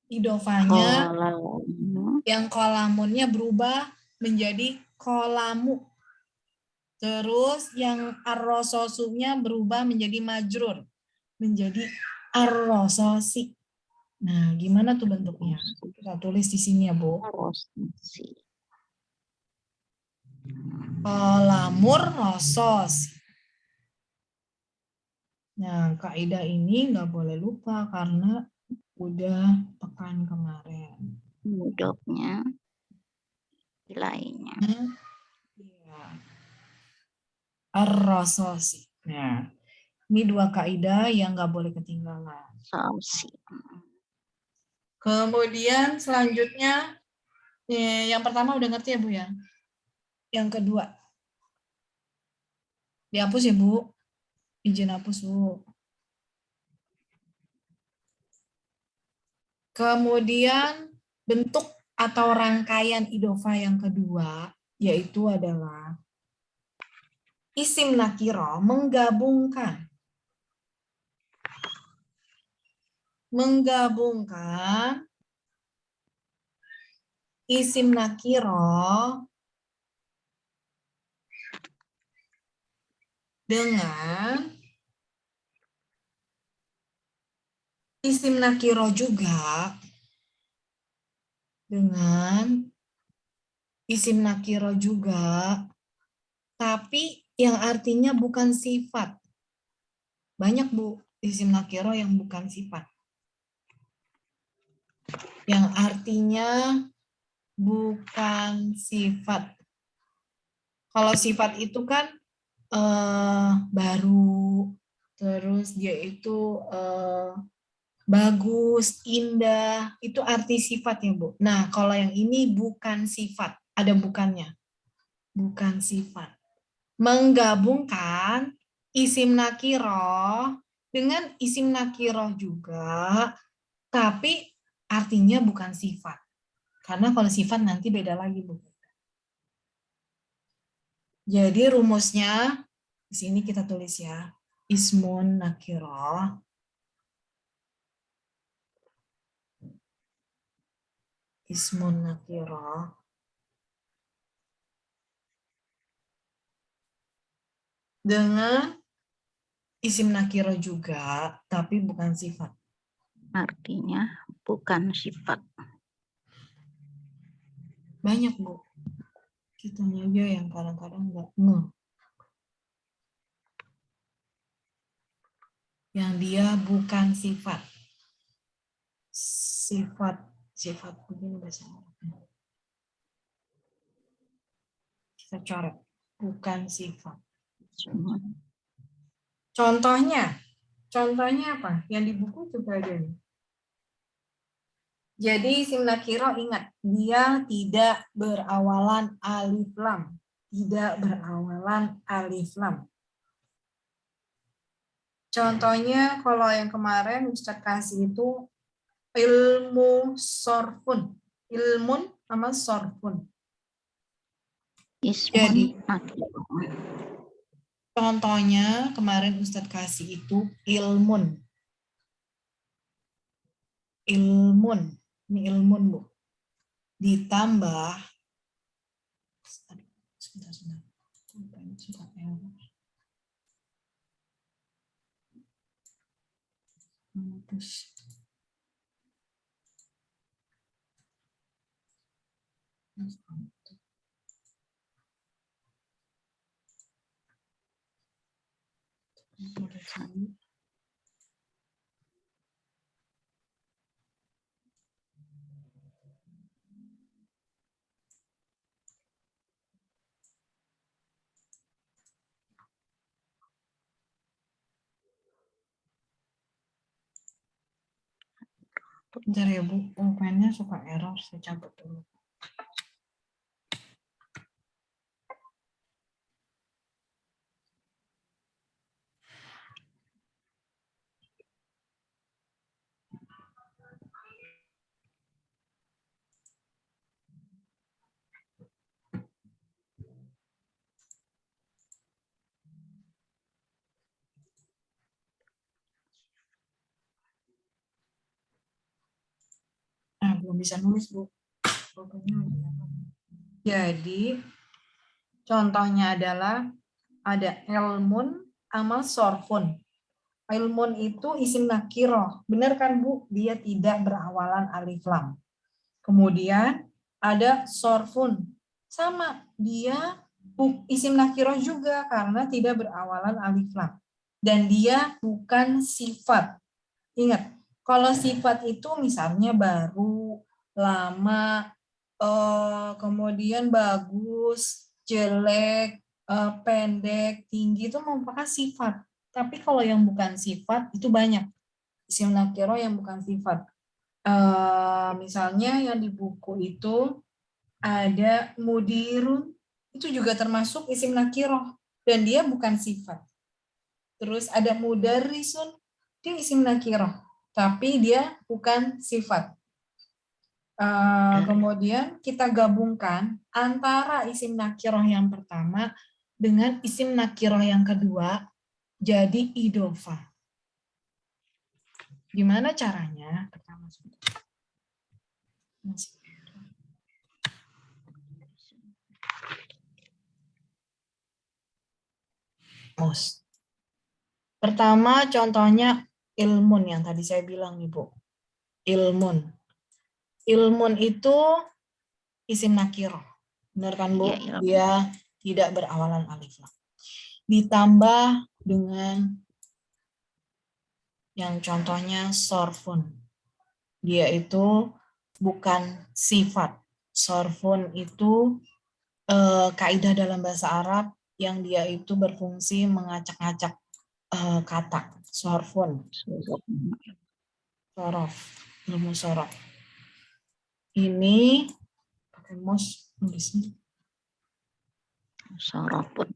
Idofanya Kolamun. yang kolamunnya berubah menjadi kolamu. Terus yang arrososunya berubah menjadi majrur. Menjadi arrososi. Nah, gimana tuh bentuknya? Kita tulis di sini ya, Bu. Arosi. Kolamur rosos. Nah, kaidah ini nggak boleh lupa karena udah pekan kemarin. Mudofnya lainnya. Iya. Ar-rososi. Nah, ini dua kaidah yang nggak boleh ketinggalan. Sosi. Kemudian selanjutnya, yang pertama udah ngerti ya, Bu ya? Yang kedua, dihapus ya, Bu. Izin hapus, Bu. Kemudian bentuk atau rangkaian idofa yang kedua yaitu adalah isim nakiro menggabungkan isim nakiro dengan isim nakiro juga tapi yang artinya bukan sifat. Banyak, Bu, isim nakiro yang bukan sifat. Yang artinya bukan sifat. Kalau sifat itu kan baru, terus dia itu bagus, indah, itu arti sifat ya, Bu. Nah, kalau yang ini bukan sifat, ada bukannya. Bukan sifat. Menggabungkan isim nakiro dengan isim nakiro juga, tapi artinya bukan sifat. Karena kalau sifat nanti beda lagi, Bu. Jadi rumusnya di sini kita tulis ya. Ismun nakiro dengan isim nakiro juga, tapi bukan sifat. Artinya bukan sifat. Banyak, Bu. Kitanya aja yang kadang-kadang nggak ngeh. Yang dia bukan sifat. Sifat begini bahasa Arabnya. Kita coret. Bukan sifat. Contohnya apa? Yang di buku juga ada nih. Jadi isim nakiro ingat, dia tidak berawalan alif lam. Tidak berawalan alif lam. Contohnya kalau yang kemarin Ustadz kasih itu ilmu sorfun. Ilmun sama sorfun. Jadi contohnya kemarin Ustadz kasih itu ilmun. Ilmun. Ini ilmun, Bu. Ditambah sebentar. Bentar ya Bu, pulpennya suka error, saya cabut dulu. Belum bisa nulis Bu. Pulpennya lagi apa? Jadi contohnya adalah ada ilmun sama sorfun. Ilmun itu isim nakiroh. Benar kan Bu? Dia tidak berawalan alif lam. Kemudian ada sorfun. Sama, dia isim nakiroh juga karena tidak berawalan alif lam. Dan dia bukan sifat. Ingat, kalau sifat itu misalnya baru, lama, kemudian bagus, jelek, pendek, tinggi itu merupakan sifat. Tapi kalau yang bukan sifat itu banyak. Isim nakiro yang bukan sifat. Misalnya yang di buku itu ada mudirun, itu juga termasuk isim nakiro dan dia bukan sifat. Terus ada mudarrisun, dia isim nakiro tapi dia bukan sifat. Kemudian kita gabungkan antara isim nakiroh yang pertama dengan isim nakiroh yang kedua jadi idofah. Gimana caranya? Pertama, pertama contohnya ilmun yang tadi saya bilang Ibu. Ilmun. Ilmun itu isim nakiroh. Benar kan Bu? Iya, Dia tidak berawalan alif lam. Ditambah dengan yang contohnya sorfun. Dia itu bukan sifat. Sorfun itu kaidah dalam bahasa Arab yang dia itu berfungsi mengacak-ngacak kata. Sorfun. Sorof. Ilmu sorof. Ini pakai mouse nulisnya. Sorofun.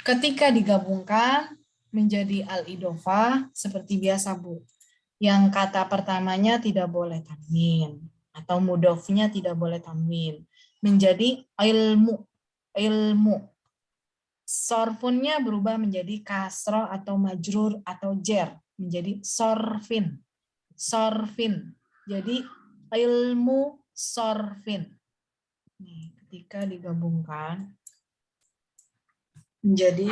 Ketika digabungkan menjadi al-idofah seperti biasa Bu. Yang kata pertamanya tidak boleh tanwin atau mudofnya tidak boleh tanwin. Menjadi ilmu. Ilmu. Sorfunnya berubah menjadi kasroh atau majrur atau jer. Menjadi sorfin. Sorfin. Jadi ilmu sorfin. Nih, ketika digabungkan menjadi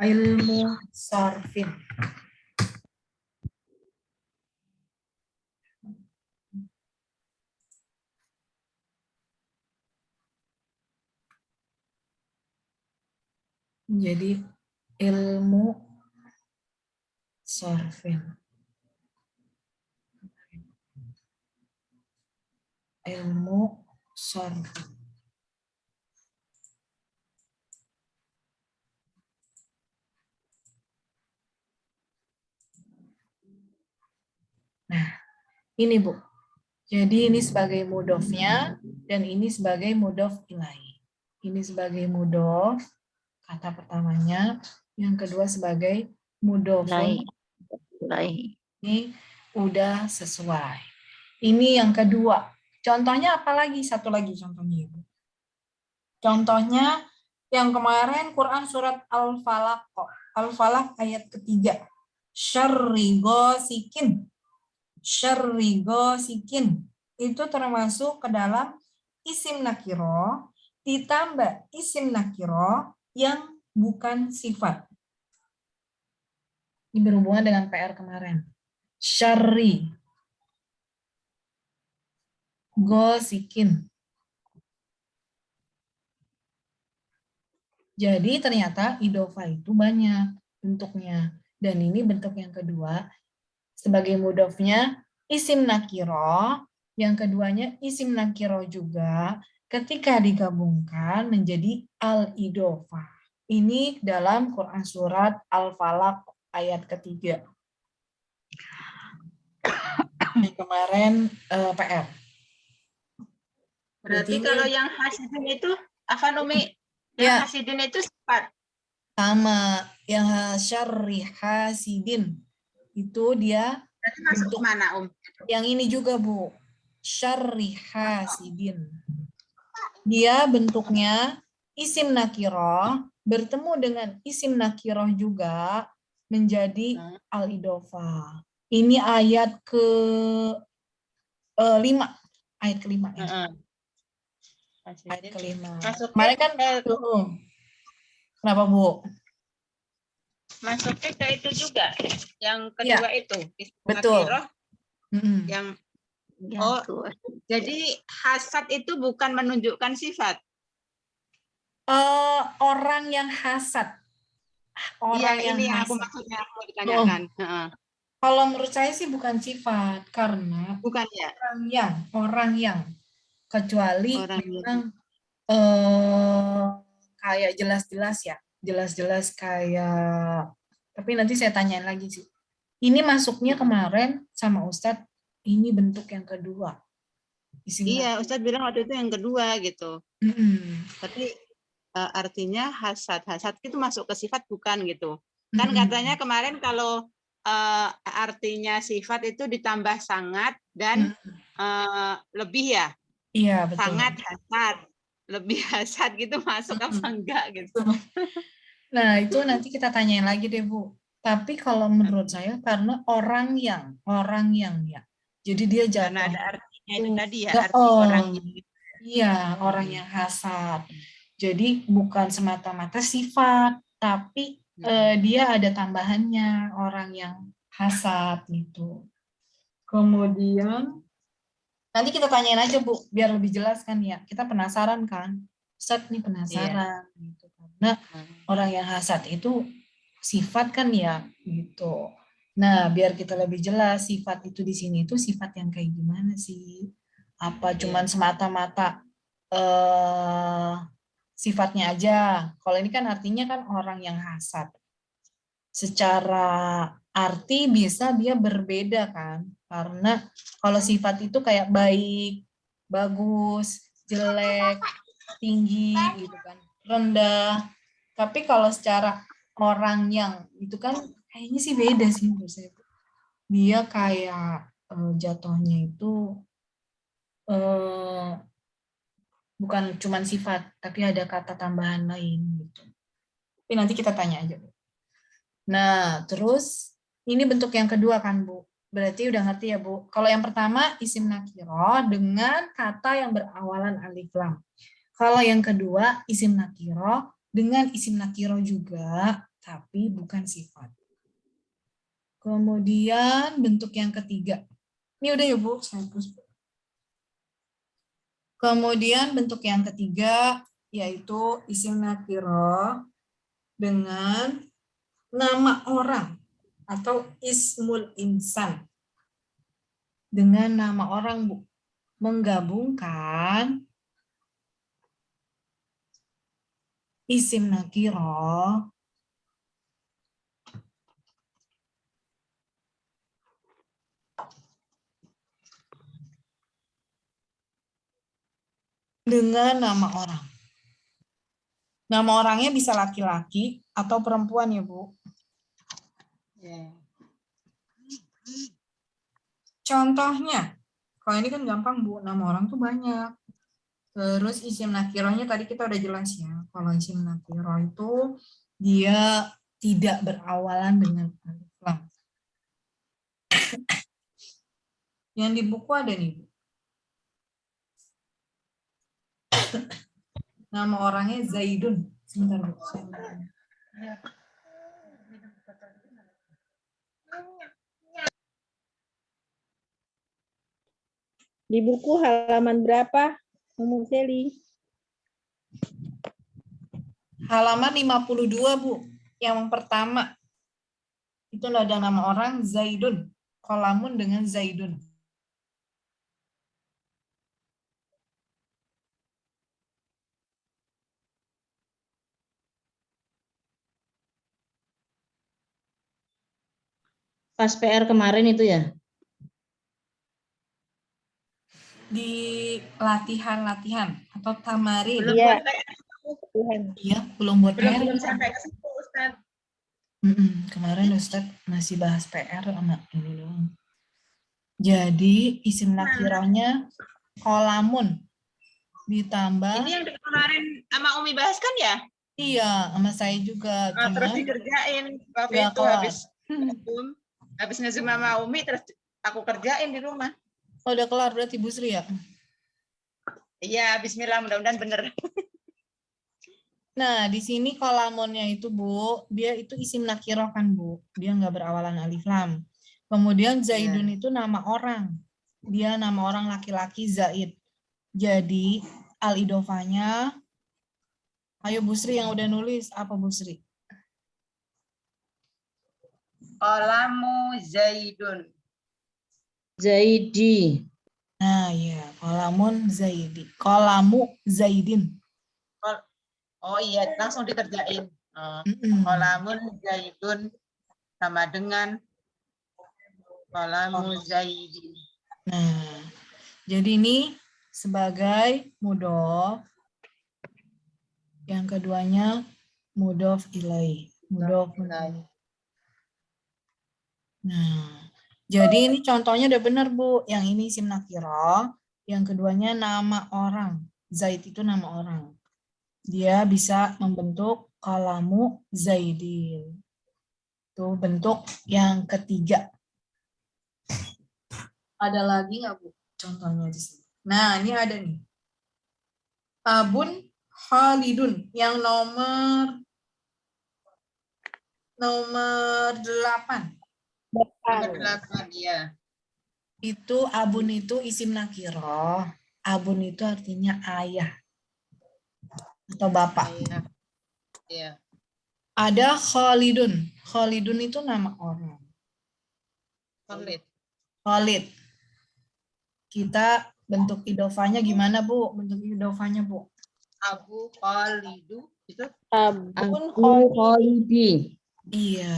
ilmu sorfin. Menjadi ilmu sorfin. Ilmu sorfin. Nah, ini Bu. Jadi ini sebagai mudofnya dan ini sebagai mudof ilaih. Ini sebagai mudof kata pertamanya, yang kedua sebagai mudofun. Ini udah sesuai. Ini yang kedua. Contohnya apa lagi? Satu lagi contohnya Ibu. Contohnya yang kemarin Quran surat Al-Falaq. Al-Falaq ayat ketiga. Syarri ghasikin. Syarri ghasikin. Itu termasuk ke dalam isim nakiro ditambah isim nakiro yang bukan sifat. Ini berhubungan dengan PR kemarin. Syarri ghasikin. Jadi ternyata idofa itu banyak bentuknya. Dan ini bentuk yang kedua. Sebagai mudhofnya isim nakiro, yang keduanya isim nakiro juga, ketika digabungkan menjadi al-idofa. Ini dalam Quran surat Al-Falaq ayat ketiga. Yang kemarin PR. Berarti Jadi, kalau yang hasidin itu, apa Numi? Yang ya, hasidin itu sifat. sama yang syarri hasidin. Itu dia Berarti masuk bentuk mana, yang ini juga, Bu. Syarri hasidin. Dia bentuknya isim nakiroh bertemu dengan isim nakiroh juga menjadi al-idofah. Ini ayat ke-5. Ayat ke-5 ya. Ayat ke-5. Kemarin kan kenapa, Bu? Masuknya ke itu juga. Yang Ya, kedua itu. betul. Nakiroh, yang jadi hasad itu bukan menunjukkan sifat. Orang yang hasad. Orang Iya, yang ini yang aku hasad. maksudnya aku ditanyakan. Kalau menurut saya sih bukan sifat, karena Bukan ya? orang yang kecuali Orang memang kayak jelas-jelas kayak, tapi nanti saya tanyain lagi sih. Ini masuknya kemarin sama Ustadz, ini bentuk yang kedua. Iya, Ustadz bilang waktu itu yang kedua gitu. Tapi artinya hasad itu masuk ke sifat bukan gitu. Kan katanya kemarin kalau artinya sifat itu ditambah sangat dan lebih ya. Iya, betul. Sangat hasad, lebih hasad gitu masuk apa enggak gitu. Nah, itu nanti kita tanyain lagi deh, Bu. Tapi kalau menurut saya karena orang yang ya. Jadi dia jatuh. Karena ada artinya itu tadi ya, arti orangnya. Iya, orang yang hasad. Jadi bukan semata-mata sifat, tapi dia ada tambahannya, orang yang hasad gitu. Kemudian nanti kita tanyain aja, Bu, biar lebih jelas kan ya. Kita penasaran kan? Ustadz nih penasaran gitu. Karena orang yang hasad itu sifat kan ya gitu. Nah, biar kita lebih jelas sifat itu di sini itu sifat yang kayak gimana sih? Apa cuman semata-mata sifatnya aja? Kalau ini kan artinya kan orang yang hasad. Secara arti bisa dia berbeda kan? Karena kalau sifat itu kayak baik, bagus, jelek, tinggi gitu kan, rendah. Tapi kalau secara orang yang itu kan kayaknya sih beda sih menurut saya. Dia kayak jatuhnya itu bukan cuma sifat, tapi ada kata tambahan lain gitu. Tapi nanti kita tanya aja, Bu. Nah, terus ini bentuk yang kedua kan, Bu. Berarti udah ngerti ya, Bu. Kalau yang pertama isim nakiro dengan kata yang berawalan alif lam. Kalau yang kedua isim nakiro dengan isim nakiro juga, tapi bukan sifat. Kemudian bentuk yang ketiga. Ini udah ya, Bu. Saya hapus. Kemudian bentuk yang ketiga yaitu isim nakiro dengan nama orang atau ismul insan. Dengan nama orang, Bu. Menggabungkan isim nakiro dengan nama orang. Nama orangnya bisa laki-laki atau perempuan ya, Bu. Contohnya, kalau ini kan gampang, Bu. Nama orang tuh banyak. Terus isim nakirohnya tadi kita udah jelas ya. Kalau isim nakiro itu dia tidak berawalan dengan alif lam. Yang di buku ada nih, Bu. Nama orangnya Zaidun. Sebentar, Bu. Di buku halaman berapa, Umu Seli? halaman 52, Bu. Yang pertama. Itu ada nama orang Zaidun. Qalamun dengan Zaidun. Pas PR kemarin itu ya? Di latihan-latihan atau tamarin. Belum Iya. buat PR. Iya, belum buat PR. Belum sampai ke situ, Ustaz. Kemarin Ustadz masih bahas PR sama ini doang. Jadi isim nakirahnya qalamun ditambah. Ini yang kemarin sama Umi bahas kan ya? Iya, sama saya juga. Nah, terus dikerjain waktu nggak itu kelar. habis nge-zoom sama Umi terus aku kerjain di rumah. Oh, udah kelar berarti Bu Sri ya? Iya, bismillah, mudah-mudahan bener. Nah, di sini qalamunnya itu Bu, dia itu isim nakirah kan Bu. Dia nggak berawalan alif lam. Kemudian Zaidun itu nama orang. Dia nama orang laki-laki Zaid. Jadi al-idofanya, ayo Bu Sri yang udah nulis, apa Bu Sri? Qalamu Zaidun. Zaidi. Nah, ya, qalamun Zaidi. Qalamu Zaidin. Oh iya, langsung dikerjain. Qalamun Zaidun sama dengan qalamu Zaidin. Nah, jadi ini sebagai mudhof. Yang keduanya mudhof ilaih. Mudhof ilaih. Nah, jadi ini contohnya udah benar Bu. Yang ini isim nakirah, yang keduanya nama orang. Zaid itu nama orang. Dia bisa membentuk qalamu Zaidin. Itu bentuk yang ketiga. Ada lagi nggak Bu contohnya di sini? Nah, ini ada nih. Abun Khalidun yang nomor 8. Nomor 8, ya. Itu abun itu isim nakirah. Abun itu artinya ayah atau bapak. Iya. Ada Khalidun. Khalidun itu nama orang. Khalid. Kita bentuk idofanya gimana Bu? Bentuk idofanya Bu? Abu Khalidu itu Abun Khalidi. Iya.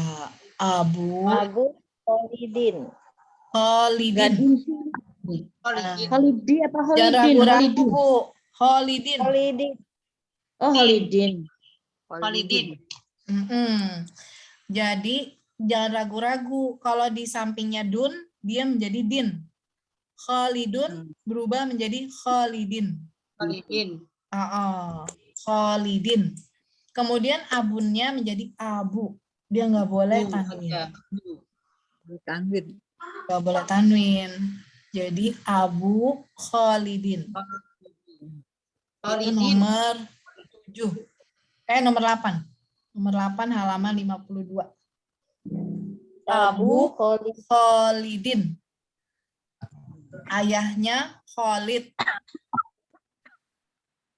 Abu Khalidin. Khalidin. Khalidi apa Khalidin? Jangan ragu-ragu Bu. Khalidin. Oh, Khalidin. Khalidin. Jadi jangan ragu-ragu. Kalau di sampingnya dun, dia menjadi din. Khalidun berubah menjadi Khalidin. Khalidin. Kemudian abunnya menjadi abu. Dia nggak boleh tanwin. Nggak boleh tanwin. Jadi abu Khalidin. Itu nomor 7. Nomor 8. Nomor 8 halaman 52. Abu Khalidin. Ayahnya Khalid.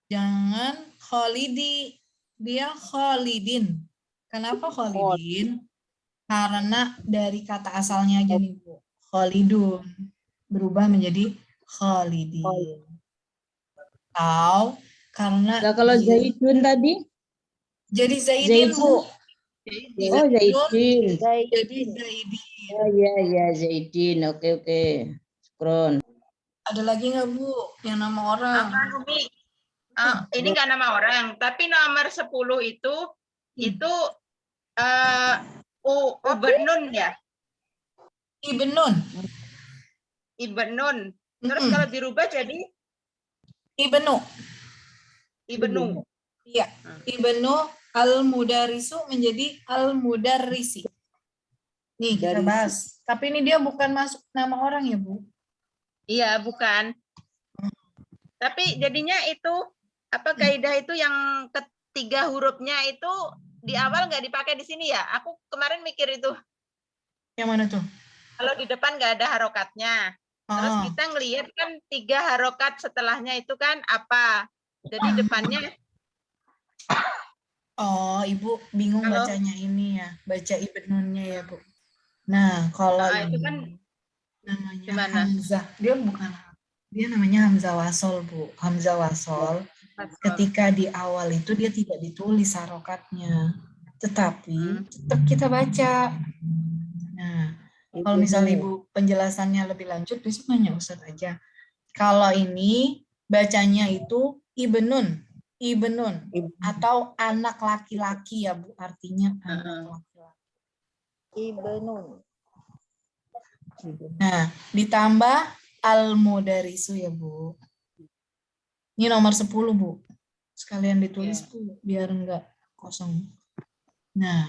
Jangan Khalidi. Dia Khalidin. Kenapa Khalidin? Karena dari kata asalnya aja nih Bu. Khalidun. Berubah menjadi Khalidin. Atau karena kalau Zaidun tadi? Jadi Zaidin Bu. Oh, Zaidin. Jadi Zaidin. Oh iya Zaidin. Oke. Skron. Ada lagi nggak Bu yang nama orang? Ini nggak nama orang, tapi nomor 10 itu Ibnun ya. Ibnun. Terus kalau dirubah jadi Ibnu. Iya. Ibnu al-mudarisu menjadi al-mudarrisi. Nih kita bahas. Tapi ini dia bukan masuk nama orang ya Bu? Iya, bukan. Tapi jadinya itu kaidah itu yang ketiga hurufnya itu di awal nggak dipakai di sini ya? Aku kemarin mikir itu. Yang mana tuh? Kalau di depan nggak ada harokatnya. Terus kita ngelihat kan 3 harokat setelahnya itu kan apa? Jadi depannya Oh, Ibu bingung Kalau bacanya ini ya, baca ibnunnya ya, Bu. Nah, kalau itu ini kan namanya gimana? Hamzah, dia namanya Hamzah wasol, Bu. Hamzah wasol, ketika di awal itu dia tidak ditulis harokatnya, tetapi tetap kita baca. Nah, kalau misalnya Ibu penjelasannya lebih lanjut, besok nanya Ustadz aja. Kalau ini bacanya itu ibnun, ibnun atau anak laki-laki ya Bu, artinya anak laki-laki. Ibnun. Nah, ditambah al-mudarisu ya Bu. Ini nomor 10 Bu. Sekalian ditulis Bu, biar enggak kosong. Nah,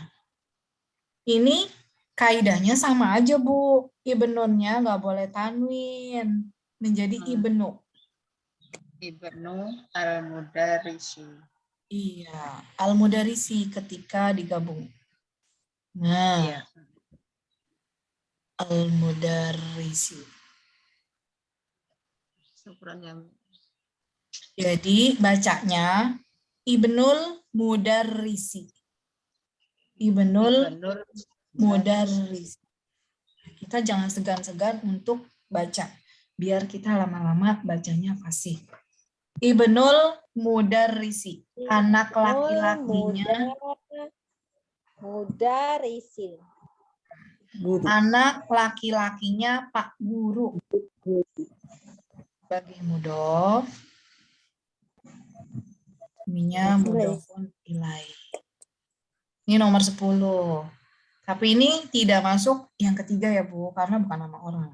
ini kaidahnya sama aja Bu. Ibnunnya nggak boleh tanwin, menjadi ibnu. Ibnu al-Mudarisi. Iya, al-mudarisi ketika digabung. Nah, Iya. al-mudarisi. Syukuran. Jadi bacanya Ibnul Mudarrisi. Ibnul Mudarrisi. Kita jangan segan-segan untuk baca, biar kita lama-lama bacanya fasih. Ibnul Mudarrisi, anak laki-lakinya. Mudarrisin. Anak laki-lakinya Pak Guru. Bagi mudhof, ininya mudhofun ilaih. Ini nomor 10. Tapi ini tidak masuk yang ketiga ya Bu, karena bukan nama orang.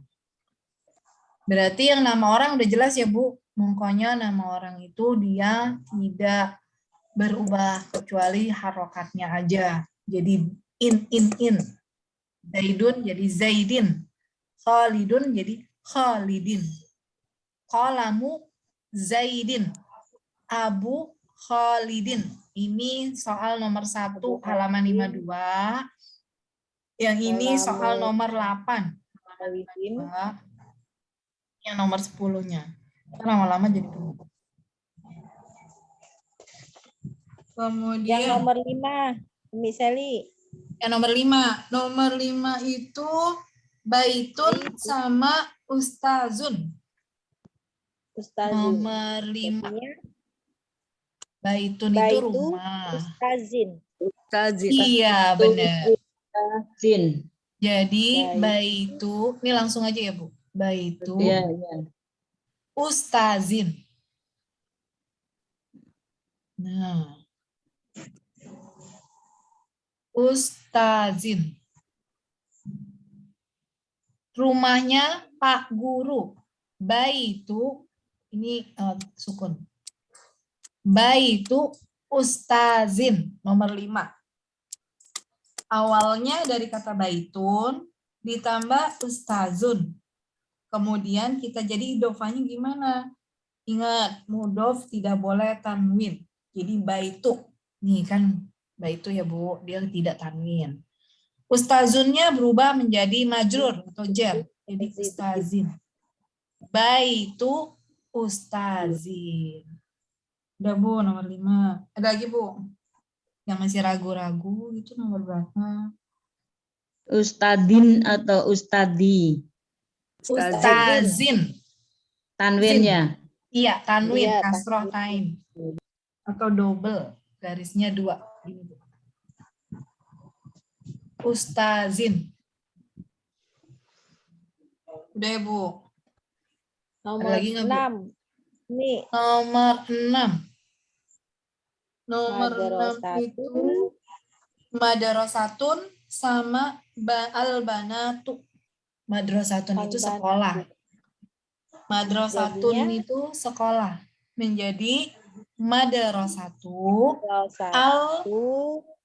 Berarti yang nama orang udah jelas ya Bu. Pokoknya nama orang itu dia tidak berubah kecuali harokatnya aja. Jadi in. Zaidun jadi Zaidin. Khalidun jadi Khalidin. Qalamu Zaidin. Abu Khalidin. Ini soal nomor 1 halaman 52. Yang ini soal nomor 8. Yang nomor 10-nya. Lama-lama jadi penuh. Kemudian yang nomor 5, Miseli. Yang nomor 5. Nomor 5 itu baitun sama ustazun. Nomor 5. Baitun itu rumah. Ustazin. Iya, benar. Zin. Jadi baitu, ini langsung aja ya Bu. Baitu Iya. ustazin. Nah. Ustazin. Rumahnya Pak Guru. Baitu, ini sukun. Baitu ustazin, nomor 5. Awalnya dari kata baitun, ditambah ustazun. Kemudian kita jadi idofahnya gimana? Ingat, mudhof tidak boleh tanwin. Jadi baitu. Nih kan baitu ya Bu, dia tidak tanwin. Ustazunnya berubah menjadi majrur atau jar. Jadi ustazin. Baitu ustazin. Udah Bu, nomor 5. Ada lagi Bu? Yang masih ragu-ragu itu nomor berapa? Ustadin atau ustadi? Ustazin. Tanwin ya? Iya, tanwin, Iya, kasroh tain. Atau double, garisnya 2. Ustazin. Udah ya Bu? Nomor lagi nggak, Bu? 6. Ini Nomor 6. Nomor 6 itu madrasatun sama al-banatu. Madrasatun itu sekolah. Madrasatun itu sekolah. Menjadi madrasatu al-banati.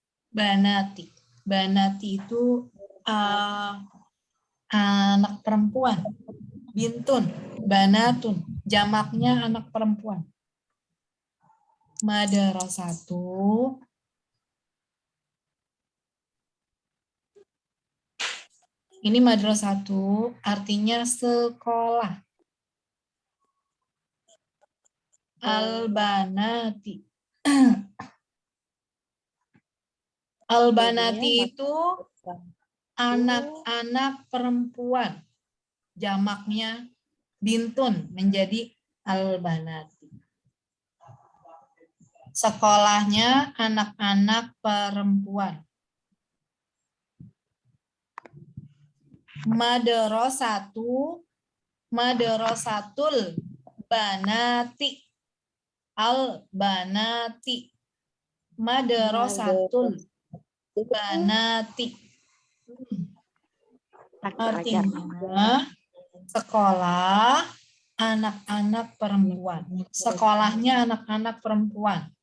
Banati itu anak perempuan. Bintun, banatun. Jamaknya anak perempuan. Madrasatu ini madrasatu artinya sekolah. Al-banati Al-banati itu anak-anak perempuan. Jamaknya bintun menjadi al-banati. Sekolahnya anak-anak perempuan. Madrasatul banati. Al-banati. Madrasatul banati. Artinya sekolah anak-anak perempuan. Sekolahnya anak-anak perempuan.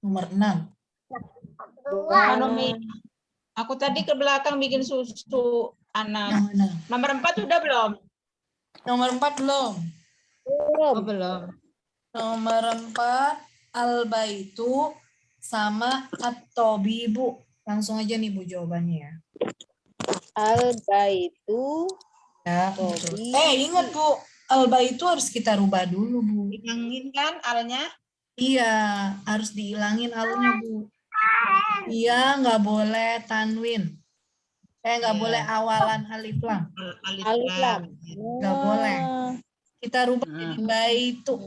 Nomor 6. Ekonomi. Aku tadi ke belakang bikin susu anak. Nomor 4 udah belum? Nomor 4 belum. Oh, belum. Nomor 4 al-baitu sama at-tabibu. Langsung aja nih Bu jawabannya ya. Al-baitu. Ya, betul. Ingat Bu, al-baitu harus kita rubah dulu Bu. Hilangin kan alnya? Iya, harus dihilangin alnya Bu. Iya, nggak boleh tanwin. Nggak boleh awalan alif lam. Alif lam. Nggak boleh. Kita rubah jadi baitu.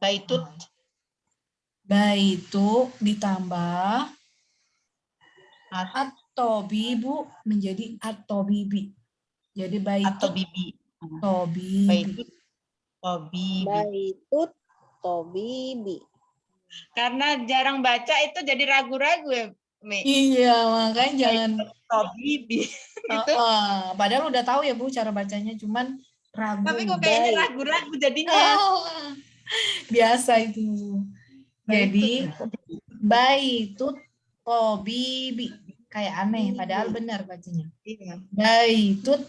Baitut. Baitu ditambah at-tabibu menjadi at-tabibi. Jadi baitu Atau bibi. tabibi. Baitut. Tobibi. Baitut tobibi. Karena jarang baca itu jadi ragu-ragu ya, Mi. Iya, makanya jangan Tobibi. padahal udah tahu ya Bu cara bacanya, cuman ragu. Tapi kok kayaknya ragu-ragu jadinya. Biasa itu. Jadi baitut tobibi. Kayak aneh, padahal benar bacanya. Iya. Baitut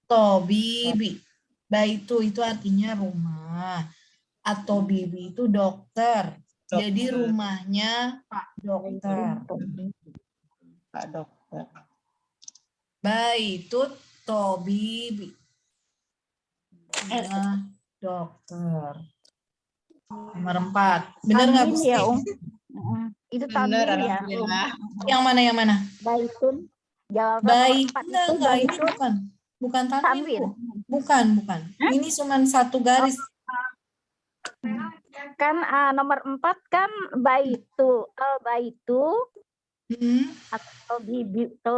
tobibi. Baitu itu artinya rumah. Atau bibi itu dokter. Jadi rumahnya Pak Dokter. Pak Dokter. Baitut tobibi. Dokter. Nomor 4. Benar nggak Bu? Ya, itu Benar, tanwin ya. alhamdulillah. Yang mana yang mana? Baitun. Jawaban Baik. nomor 4 Enggak, itu ini baitun. bukan. Bukan tanwin. Tanwin. Bu. Bukan. Ini cuma satu garis. Kan nomor 4 kan baitu. Atau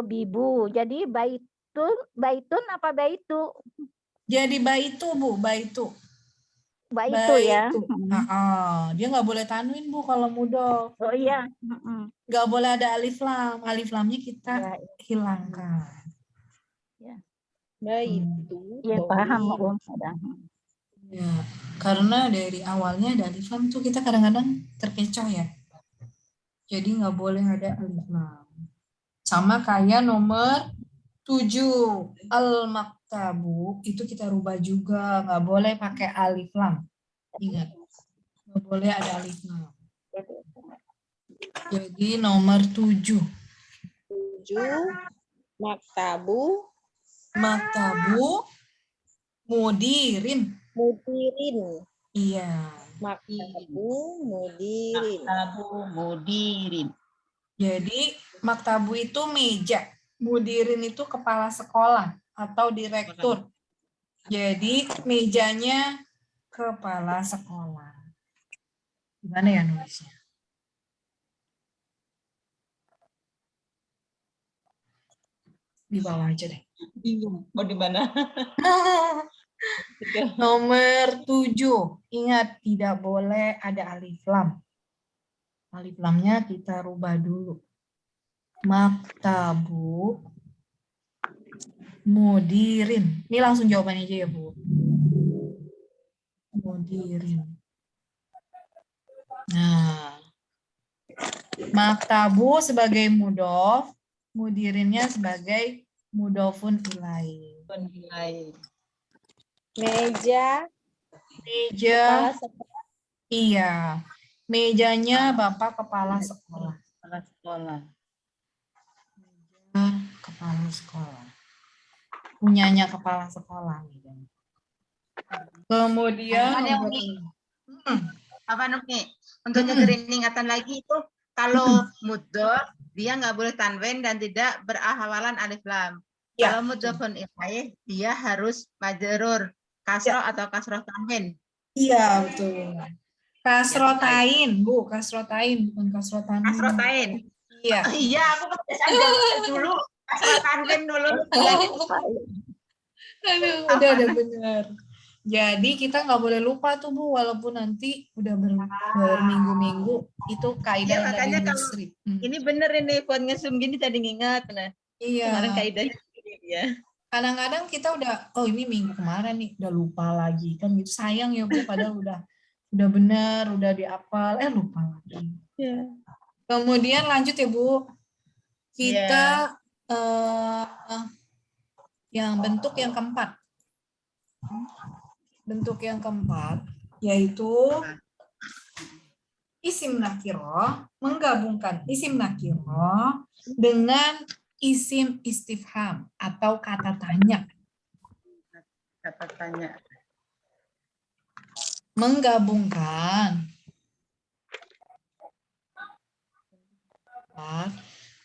bibu. Jadi baitun apa baitu? Jadi baitu Bu, baitu. Baitu ya. Dia nggak boleh tanwin Bu kalau mudof. Oh iya. Nggak boleh ada alif lam. Alif lamnya kita hilangkan. Ya. Baitu. Ya paham Om. Ya, karena dari awalnya ada alif lam tuh kita kadang-kadang terkecoh ya. Jadi nggak boleh ada alif lam. Sama kayak nomor 7 al-maktabu itu kita rubah juga, nggak boleh pakai alif lam. Ingat, nggak boleh ada alif lam. Jadi nomor 7 maktabu mudirin. Iya. Maktabu mudirin. Jadi maktabu itu meja. Mudirin itu kepala sekolah atau direktur. Jadi mejanya kepala sekolah. Gimana ya nulisnya? Di bawah aja deh. Bingung mau di mana? Nomor 7. Ingat tidak boleh ada alif lam. Alif lamnya kita rubah dulu. Maktabu mudirin. Ini langsung jawabannya aja ya Bu. Mudirin. Nah, maktabu sebagai mudhof, mudirinnya sebagai mudhofun ilaih. Meja. Iya. Mejanya Bapak kepala sekolah. Kepala sekolah. Punyanya kepala sekolah. Kemudian apa Nuki? Untuk nyegerin ingatan lagi itu kalau mudhof dia nggak boleh tanwin dan tidak berhawalan alif lam. Ya, Kalau mudhofun ilaih dia harus majrur kasroh atau kasroh tanwin. iya betul. Kasrotain, Bu, kasrotain, bukan kasrotan. Kasrotain. Iya. Iya, aku kebiasaan dulu kasroh tanwin dulu. Aduh, udah benar. Jadi kita nggak boleh lupa tuh Bu, walaupun nanti udah berminggu-minggu itu kaidah Iya, makanya dari kalau Musri. ini bener ini buat ngesum gini tadi ngingat. Nah, Iya. kemarin kaidahnya ya. Kadang-kadang kita udah, oh ini minggu kemarin nih, udah lupa lagi kan gitu. Sayang ya Bu, padahal udah benar, udah dihafal, lupa lagi. Yeah. Kemudian lanjut ya Bu, kita yang bentuk yang keempat. Bentuk yang keempat yaitu isim nakiro, menggabungkan isim nakiro dengan isim istifham atau kata tanya. Kata tanya.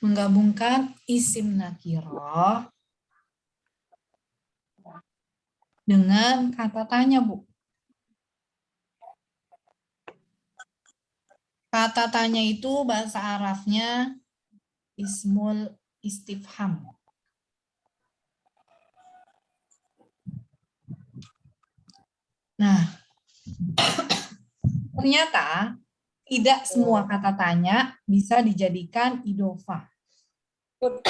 Menggabungkan isim nakiro dengan kata tanya, Bu. Kata tanya itu bahasa Arabnya ismul istifham. Nah, ternyata tidak semua kata tanya bisa dijadikan idofah. Put.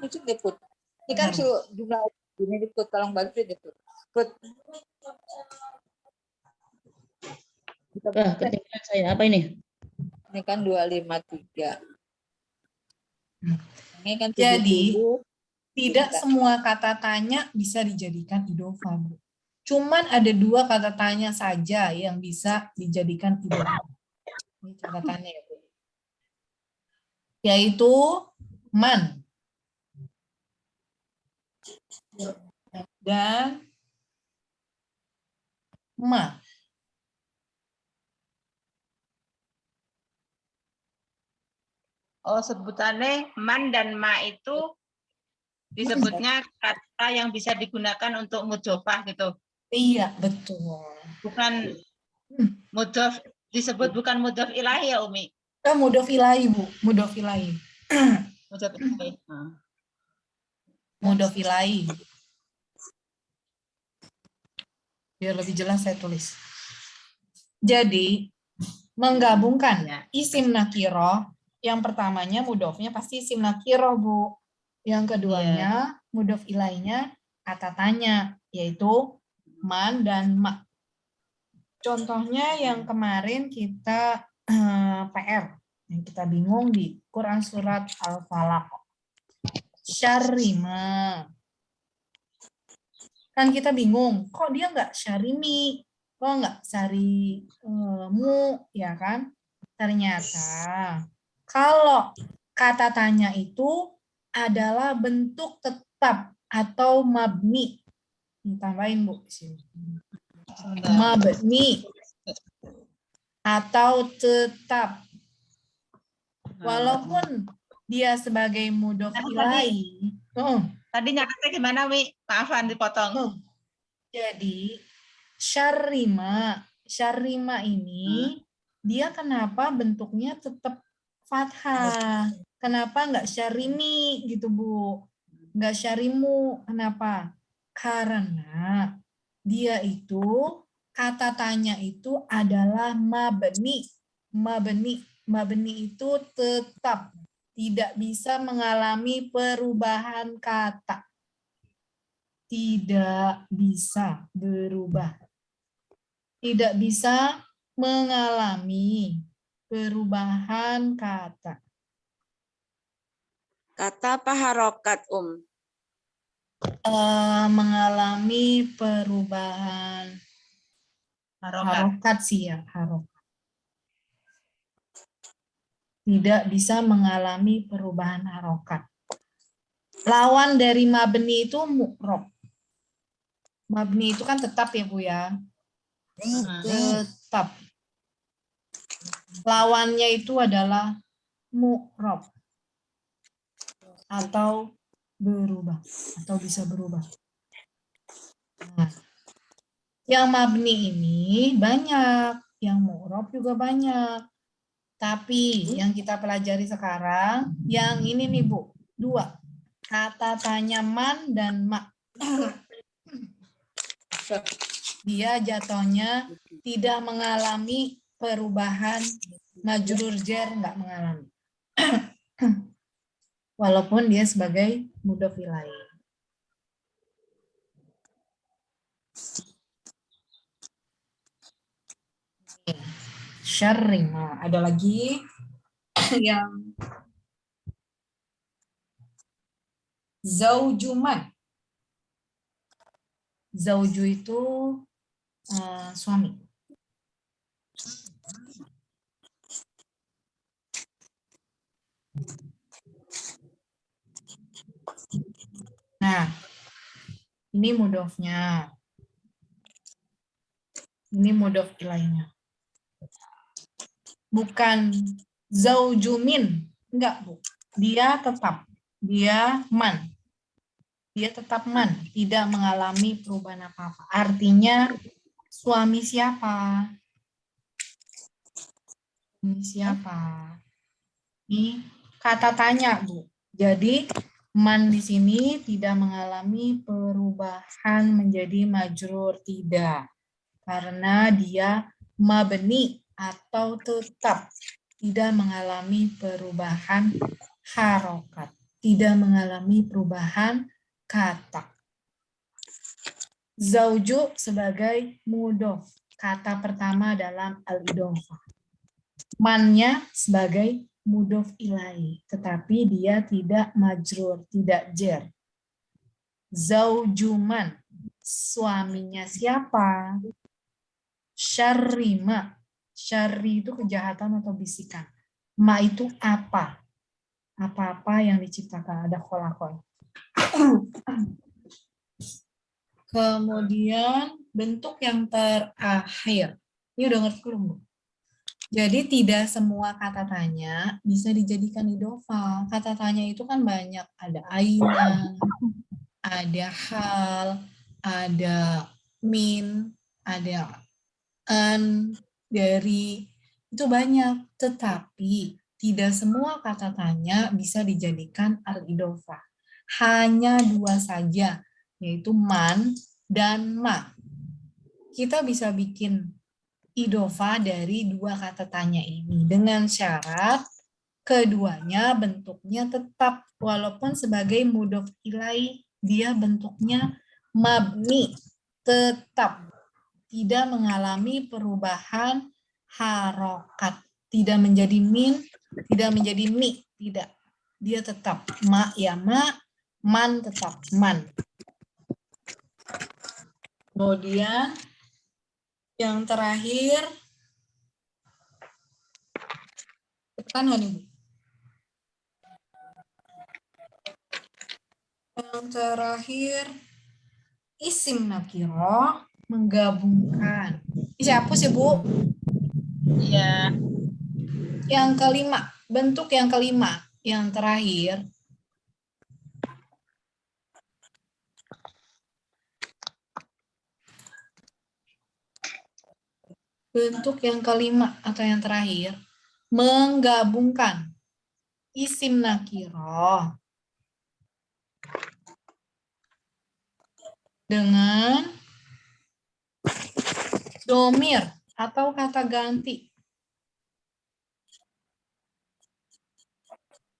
Lucu deh, Put. Ini kan jumlah ini Put, tolong bantu deh, Put. Ketinggalan saya. Apa ini? Ini kan 253. Ini kan 70. Jadi, tidak semua kata tanya bisa dijadikan idofah, Bu. Cuman ada 2 kata tanya saja yang bisa dijadikan idofah. Ini catatannya ya, Bu. Yaitu man dan ma. Oh, sebutannya man dan ma itu disebutnya kata yang bisa digunakan untuk mudhofah gitu. Iya, betul. Bukan mudhof, disebut bukan mudhof ilahi ya, Umi? Mudhof ilahi, Bu. Mudhof ilahi. Mudhof ilahi. Mudhof ilahi. Biar lebih jelas saya tulis. Jadi, menggabungkan isim nakiro, yang pertamanya mudhofnya pasti isim nakiro, Bu. Yang keduanya mudhof ilainya kata tanya, yaitu man dan ma. Contohnya yang kemarin kita PR, yang kita bingung di Quran surat Al-Falaq. Syarima. Kan kita bingung, kok dia nggak syarimi, kok nggak syarimu, ya kan? Ternyata kalau kata tanya itu adalah bentuk tetap atau mabni. Tambahin, Bu, di sini. Mabni atau tetap. Walaupun dia sebagai mudhof ilahi. Tadi nyatetnya gimana, Wi? Maafan dipotong. Jadi syarima ini dia kenapa bentuknya tetap fathah? Kenapa nggak syarimi gitu, Bu? Nggak syarimu. Kenapa? Karena dia itu kata tanya itu adalah mabni. Mabni itu tetap tidak bisa mengalami perubahan kata. Tidak bisa berubah. Tidak bisa mengalami perubahan kata. Kata apa harokat, Mengalami perubahan harokat sih ya, harokat. Tidak bisa mengalami perubahan harokat. Lawan dari mabni itu mu'rob. Mabni itu kan tetap ya, Bu ya. tetap. Lawannya itu adalah mu'rab atau berubah atau bisa berubah. Nah, yang mabni ini banyak, yang mu'rab juga banyak. Tapi yang kita pelajari sekarang, yang ini nih Bu, 2. Kata tanya man dan ma. Dia jatuhnya tidak mengalami perubahan, majrur jar nggak mengalami. Walaupun dia sebagai mudhof ilaih. Syarring. Nah, ada lagi yang zaujuman. Zauju itu suami. Nah, ini mudhofnya. Ini mudhof ilaihnya. Bukan zaujumin. Enggak, Bu. Dia tetap. Dia man. Dia tetap man. Tidak mengalami perubahan apa-apa. Artinya, suami siapa? Suami siapa? Ini kata tanya, Bu. Jadi, man di sini tidak mengalami perubahan menjadi majrur. Tidak. Karena dia mabni atau tetap, tidak mengalami perubahan harokat, tidak mengalami perubahan kata. Zauju sebagai mudhof, kata pertama dalam al-idhofah. Mannya sebagai mudhof ilaih, tetapi dia tidak majrur, tidak jar. Zaujuman, suaminya siapa? Syarri ma. Syarri itu kejahatan atau bisikan. Ma itu apa? Apa-apa yang diciptakan. Ada kholakol. Kemudian bentuk yang terakhir. Ini udah ngerti belum, Bu? Jadi tidak semua kata tanya bisa dijadikan idhofah. Kata tanya itu kan banyak. Ada aina, ada hal, ada min, ada an, dari, itu banyak. Tetapi tidak semua kata tanya bisa dijadikan al-idhofah. Hanya 2 saja, yaitu man dan ma. Kita bisa bikin idhofah dari 2 kata tanya ini dengan syarat keduanya bentuknya tetap, walaupun sebagai mudhof ilaih dia bentuknya mabni, tetap. Tidak mengalami perubahan harokat. Tidak menjadi min, tidak menjadi mi. Tidak. Dia tetap. Ma ya ma, man tetap man. Kemudian yang terakhir, tekan nggak nih, Bu? Yang terakhir, isim nakiroh menggabungkan. Ini siapa sih, Bu? Iya. Yang kelima, bentuk yang kelima, yang terakhir. Bentuk yang kelima atau yang terakhir, menggabungkan isim nakiroh dengan domir atau kata ganti.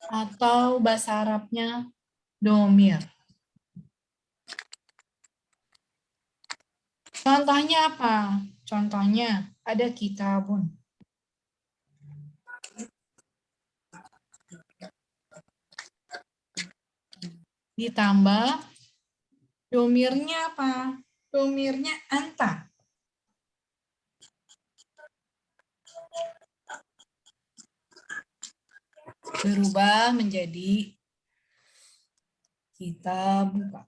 Atau bahasa Arabnya domir. Contohnya apa? Contohnya ada kitabun. Ditambah domirnya apa? Domirnya anta. Berubah menjadi kita buka.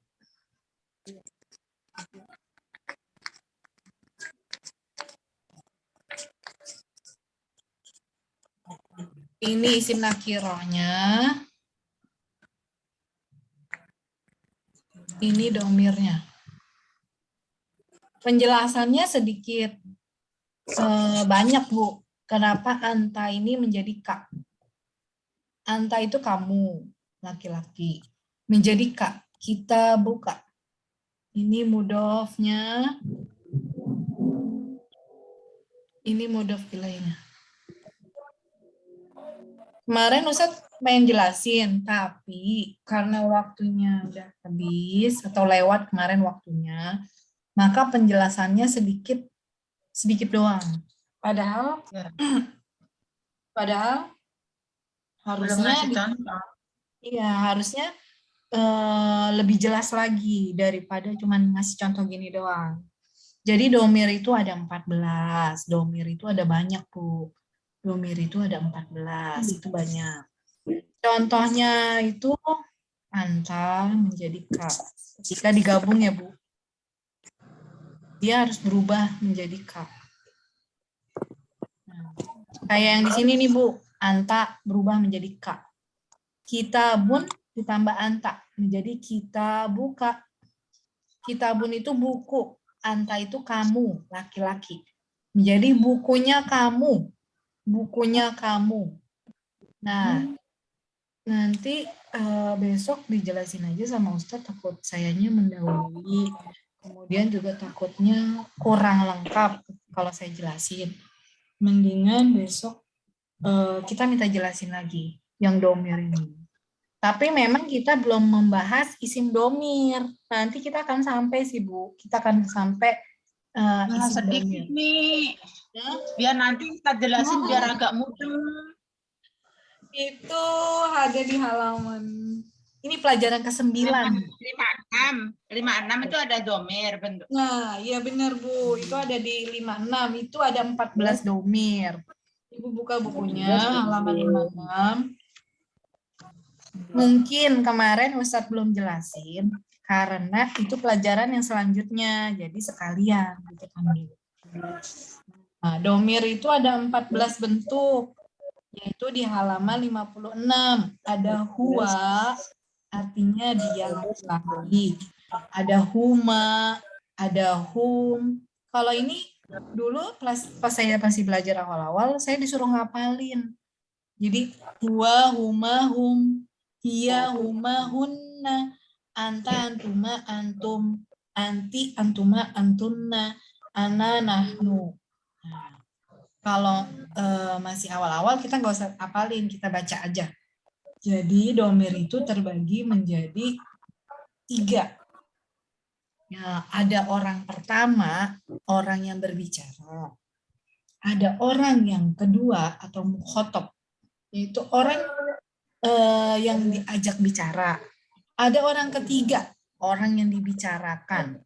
Ini isim nakirohnya. Ini domirnya. Penjelasannya sedikit banyak, Bu. Kenapa anta ini menjadi kak? Anta itu kamu, laki-laki. Menjadi kak, kita buka. Ini mudhofnya. Ini mudhof ilaihnya. Kemarin Ustadz pengen jelasin, tapi karena waktunya udah habis atau lewat kemarin waktunya, maka penjelasannya sedikit doang. Padahal harusnya harusnya lebih jelas lagi daripada cuman ngasih contoh gini doang. Jadi domir itu ada 14, domir itu ada banyak, Bu. Domir itu ada 14, itu banyak. Contohnya itu anta menjadi kak. Jika digabung ya, Bu. Dia harus berubah menjadi kak. Nah, kayak yang di sini nih, Bu. Anta berubah menjadi kak. Kitabun ditambah anta menjadi kita buka. Kitabun itu buku. Anta itu kamu, laki-laki. Menjadi bukunya kamu. Bukunya kamu. Nah, nanti besok dijelasin aja sama Ustadz, takut sayanya mendahului. Kemudian juga takutnya kurang lengkap kalau saya jelasin. Mendingan besok kita minta jelasin lagi yang domir ini. Tapi memang kita belum membahas isim domir. Nanti kita akan sampai sih, Bu. Kita akan sampai isim sedikit domir. nih. Biar nanti kita jelasin biar agak mudah. Itu ada di halaman. Ini pelajaran ke-9. 56 itu ada domir bentuk. Nah, iya benar, Bu. Itu ada di 56. Itu ada 14 domir. Ibu buka bukunya halaman 56. Mungkin kemarin Ustadz belum jelasin karena itu pelajaran yang selanjutnya. Jadi sekalian gitu kan. Nah, domir itu ada 14 bentuk. Yaitu di halaman 56. Ada huwa, artinya dia laki-laki. Ada huma, ada hum. Kalau ini dulu pas saya masih belajar awal-awal, saya disuruh ngapalin. Jadi huwa, huma, hum, hiya, huma, hunna, anta, antuma, antum, anti, antuma, antunna, ana, nahnu. Nah, kalau masih awal-awal kita nggak usah hafalin, kita baca aja. Jadi domir itu terbagi menjadi 3. Ya, ada orang pertama, orang yang berbicara. Ada orang yang kedua atau mukhotob, yaitu orang yang diajak bicara. Ada orang ketiga, orang yang dibicarakan.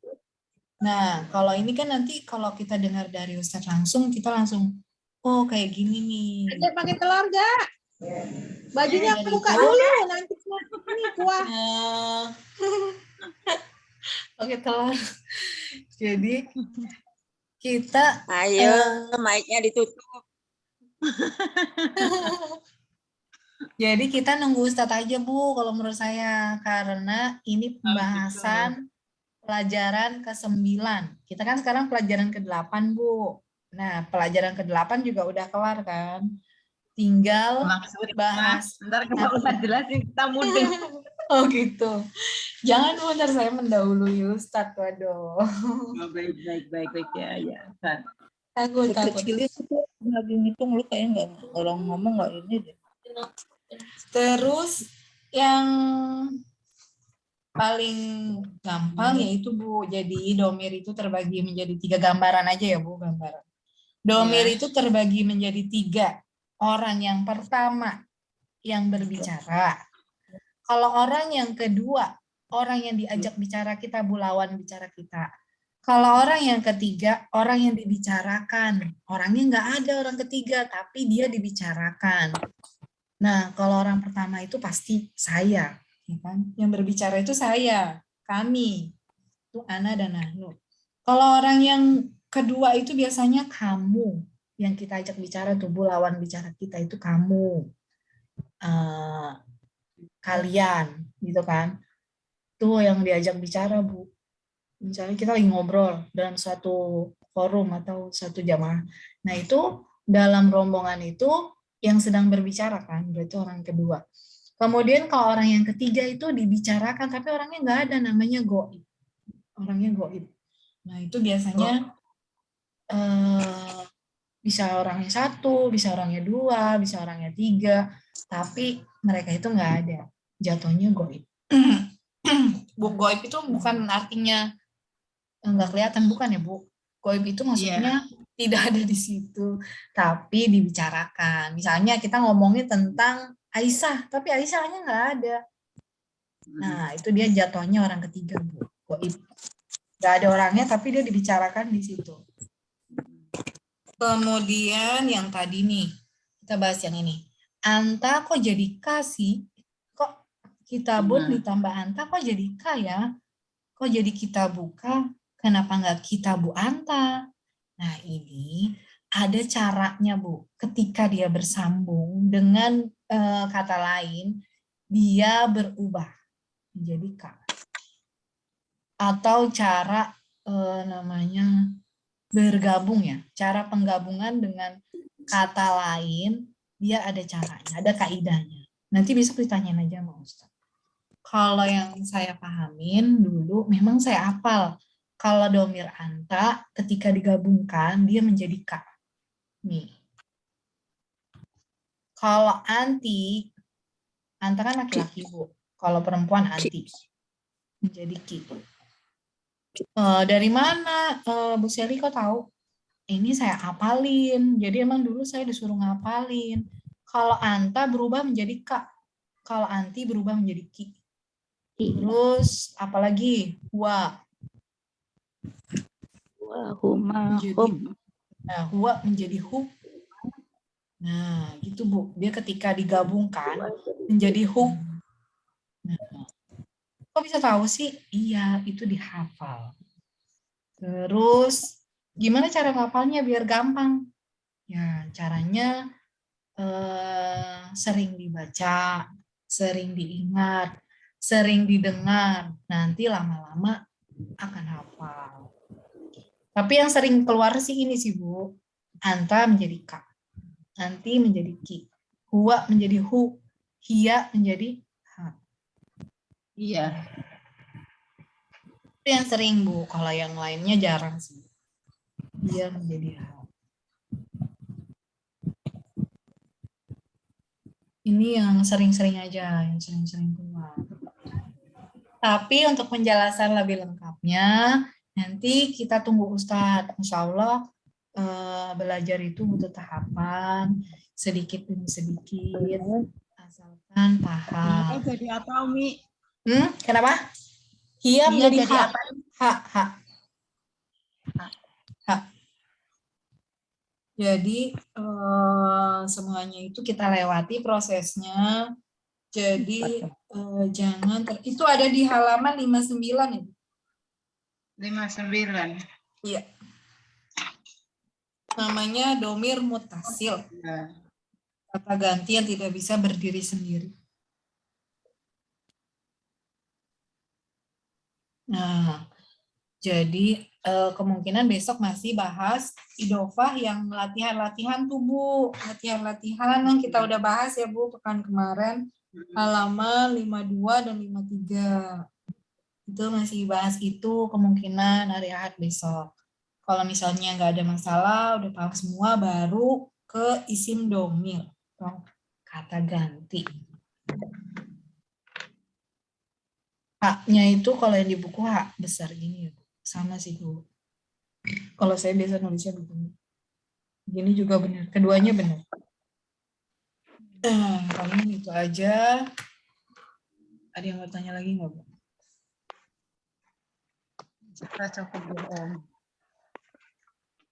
Nah, kalau ini kan nanti kalau kita dengar dari Ustadz langsung, kita langsung, oh kayak gini nih. Ada pakai telur gak? Bajunya buka dulu, nanti ini kuah. Pakai telur. Jadi kita ayo mic-nya ditutup. Jadi kita nunggu Ustadz aja, Bu, kalau menurut saya. Karena ini pembahasan pelajaran ke-9. Kita kan sekarang pelajaran ke-8, Bu. Nah, pelajaran ke-8 juga udah kelar kan. Tinggal bahas. Ntar kalau udah jelasin kita mundur. Oh gitu. Jangan bentar, saya mendahului Ustadz, waduh. Oh, baik ya. Takut. Kecilnya itu lagi ngitung, lu kayak nggak orang ngomong nggak ini deh. Terus yang paling gampang yaitu, Bu, jadi domir itu terbagi menjadi 3 gambaran aja ya, Bu, gambaran. Domir itu terbagi menjadi 3. Orang yang pertama yang berbicara. Kalau orang yang kedua, orang yang diajak bicara kita, Bu, lawan bicara kita. Kalau orang yang ketiga, orang yang dibicarakan. Orangnya nggak ada orang ketiga, tapi dia dibicarakan. Nah, kalau orang pertama itu pasti saya, ya kan? Yang berbicara itu saya, kami, itu ana dan nahnu. Kalau orang yang kedua itu biasanya kamu, yang kita ajak bicara tuh, Bu, lawan bicara kita itu kamu. kalian, gitu kan. Itu yang diajak bicara, Bu. Misalnya kita lagi ngobrol dalam suatu forum atau satu jamaah. Nah, itu dalam rombongan itu yang sedang berbicara kan, berarti orang kedua. Kemudian kalau orang yang ketiga itu dibicarakan, tapi orangnya nggak ada, namanya goib. Orangnya goib. Nah, itu biasanya bisa orangnya satu, bisa orangnya dua, bisa orangnya tiga, tapi mereka itu nggak ada. Jatuhnya goib. Bu, goib itu bukan artinya nggak kelihatan, bukan ya, Bu? Goib itu maksudnya tidak ada di situ, tapi dibicarakan. Misalnya kita ngomongin tentang Aisyah, tapi Aisyahnya nggak ada. Nah, itu dia jatuhnya orang ketiga, Bu. Goib. Nggak ada orangnya, tapi dia dibicarakan di situ. Kemudian yang tadi nih, kita bahas yang ini. Anta kok jadi kasih? Kok kitabun ditambah anta kok jadi ka ya? Kok jadi kita buka? Kenapa nggak kita Bu Anta? Nah, ini ada caranya, Bu. Ketika dia bersambung dengan kata lain, dia berubah menjadi ka. Atau cara namanya bergabung ya. Cara penggabungan dengan kata lain, dia ada caranya, ada kaidahnya. Nanti besok ditanyain aja sama Ustaz. Kalau yang saya pahamin dulu, memang saya hafal. Kalau domir anta, ketika digabungkan, dia menjadi ka. Nih. Kalau anti, anta kan laki-laki, Bu. Kalau perempuan anti. Menjadi ki. Dari mana, Bu Seli kok tahu? Ini saya hafalin. Jadi emang dulu saya disuruh ngapalin. Kalau anta berubah menjadi ka. Kalau anti berubah menjadi ki. Terus apalagi? Wa. Huma hum. Nah, huwa menjadi hu. Nah, gitu, Bu. Dia ketika digabungkan menjadi hu. Nah, kok bisa tahu sih? Iya, itu dihafal. Terus, gimana cara ngapalnya biar gampang? Ya, caranya sering dibaca, sering diingat, sering didengar. Nanti lama-lama akan hafal. Tapi yang sering keluar sih ini sih, Bu. Anta menjadi ka. Anti menjadi ki. Huwa menjadi hu. Hia menjadi ha. Iya. Itu yang sering, Bu. Kalau yang lainnya jarang sih. Dia menjadi ha. Ini yang sering-sering aja, yang sering-sering keluar. Tapi untuk penjelasan lebih lengkapnya, nanti kita tunggu Ustadz. Insya Allah belajar itu butuh tahapan, sedikit demi sedikit, asalkan paham. Jadi apa, Umi? Kenapa? Hia menjadi ha. Ha. Jadi semuanya itu kita lewati prosesnya. Jadi jangan itu ada di halaman 59 itu. 59. Iya. Namanya domir mutasil. Kata ganti yang tidak bisa berdiri sendiri. Nah, jadi kemungkinan besok masih bahas idofah yang latihan-latihan tuh, Bu. Latihan-latihan yang kita udah bahas ya, Bu, pekan kemarin. Halaman 52 dan 53. Itu masih bahas itu kemungkinan hari Ahad besok. Kalau misalnya nggak ada masalah, udah paham semua, baru ke isim domir. Kata ganti. Haknya itu kalau yang di buku hak besar gini ya. Sama sih, Bu. Kalau saya biasa nulisnya begini. Gini juga benar. Keduanya benar. Paling itu aja. Ada yang mau tanya lagi nggak, Bu?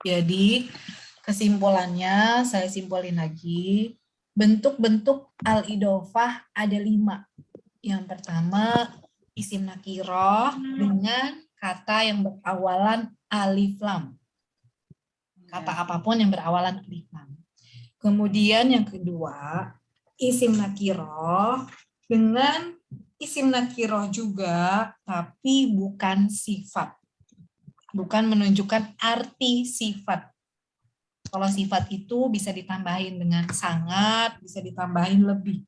Jadi kesimpulannya saya simpulin lagi, bentuk-bentuk al-idofah ada 5. Yang pertama isim nakiroh dengan kata yang berawalan alif lam. Kata apapun yang berawalan alif lam. Kemudian yang kedua isim nakiroh dengan isim nakiroh juga, tapi bukan sifat. Bukan menunjukkan arti sifat. Kalau sifat itu bisa ditambahin dengan sangat, bisa ditambahin lebih.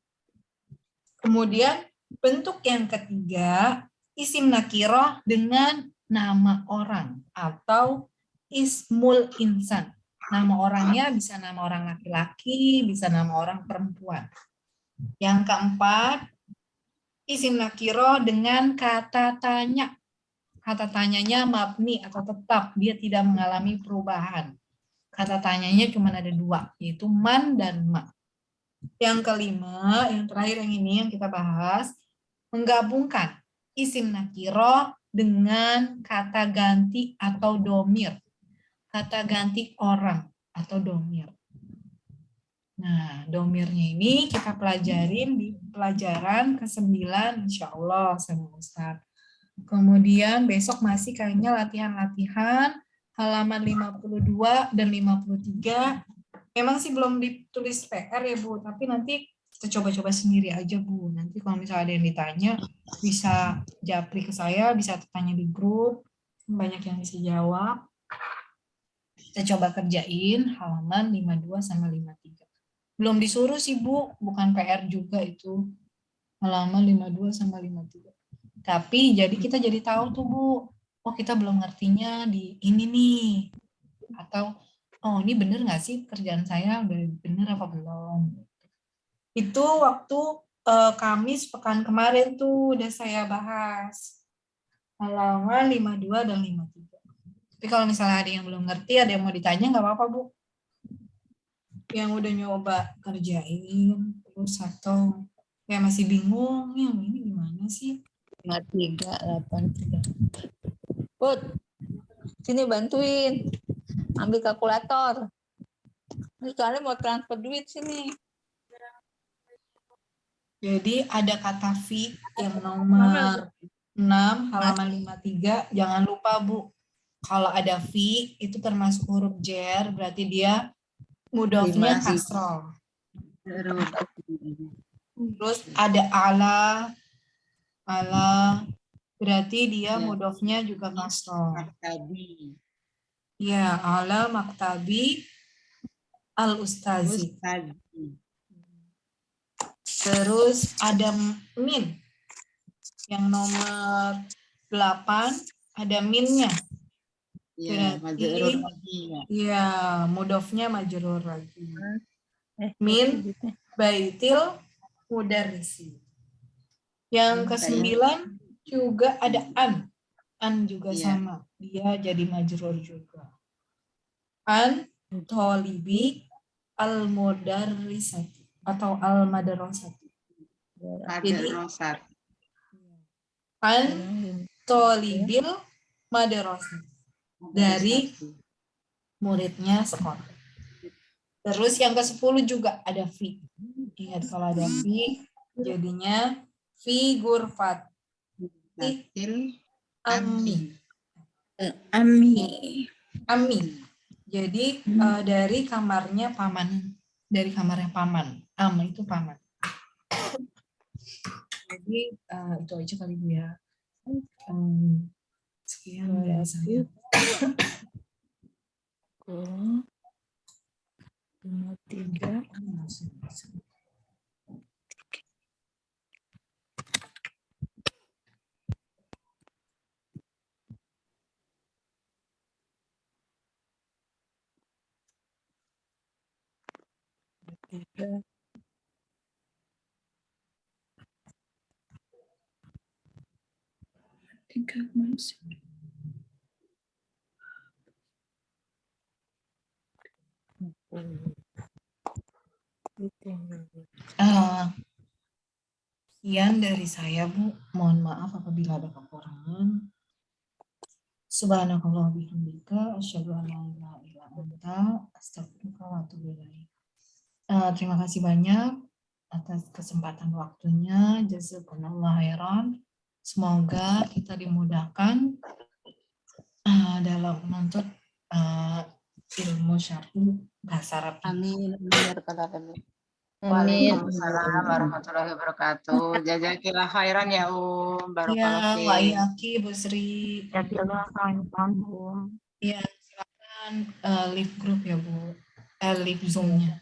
Kemudian bentuk yang ketiga, isim nakiroh dengan nama orang atau ismul insan. Nama orangnya bisa nama orang laki-laki, bisa nama orang perempuan. Yang keempat, isim nakiroh dengan kata tanya. Kata tanyanya mabni atau tetap, dia tidak mengalami perubahan. Kata tanyanya cuma ada dua, yaitu man dan ma. Yang kelima, yang terakhir yang ini yang kita bahas, menggabungkan isim nakiroh dengan kata ganti atau domir. Kata ganti orang atau domir. Nah, domirnya ini kita pelajarin di pelajaran ke-9 insya Allah sama Ustaz. Kemudian besok masih kayaknya latihan-latihan halaman 52 dan 53. Memang sih belum ditulis PR ya Bu, tapi nanti kita coba-coba sendiri aja Bu. Nanti kalau misalnya ada yang ditanya, bisa japri ke saya, bisa tanya di grup, banyak yang bisa jawab. Kita coba kerjain halaman 52 sama 53. Belum disuruh sih Bu, bukan PR juga itu. Halaman 52 sama 53. Tapi jadi kita jadi tahu tuh Bu, oh kita belum ngertinya di ini nih. Atau, oh ini bener nggak sih kerjaan saya udah bener apa belum? Itu waktu Kamis pekan kemarin tuh udah saya bahas. Halaman 52 dan 53. Tapi kalau misalnya ada yang belum ngerti, ada yang mau ditanya, nggak apa-apa, Bu. Yang udah nyoba kerjain, terus atau kayak masih bingung, yang ini gimana sih? 5383. Put, sini bantuin. Ambil kalkulator. Ini soalnya mau transfer duit sini. Jadi ada kata fi yang nomor 6, halaman 53. Jangan lupa, Bu. Kalau ada fi, itu termasuk huruf jer, berarti dia mudhofnya kasroh. Terus ada ala, berarti dia mudhofnya juga kasroh. Ya, ala maktabi al-ustazi. Terus ada min. Yang nomor 8 ada minnya. Berarti ya mudhofnya majrur lagi. Min baitil mudarrisi. Yang ke-9 juga ada an. An juga sama. Dia jadi majrur juga. An tolibi al-mudarrisati atau al-madrasati. Jadi an tolibil madrasati. Dari muridnya sekolah. Terus yang ke-10 juga ada fi. Ingat kalau ada fi, jadinya fi gurfat. Ami. Jadi dari kamarnya paman. Dari kamarnya paman. Am itu paman. Jadi itu aja kali Bu ya. Sekian dari saya. Sekian dari saya Bu, mohon maaf apabila ada kekurangan. Subhanakallah bihamdika asyhadu an la ilaha illa anta astaghfiruka wa atubu ilaik. Terima kasih banyak atas kesempatan waktunya. Jazakumullah khairan. Semoga kita dimudahkan dalam menuntut ilmu syar'i bahasa Arab. Amin. Amin. Waalaikumsalam warahmatullahi wabarakatuh. Jazakillah khairan ya Iya, Barakallahu Mbak fiik. Yaki, Bu Sri. Jadilah kawan-kawan. Iya, silakan leave group ya Bu. Leave Zoom-nya.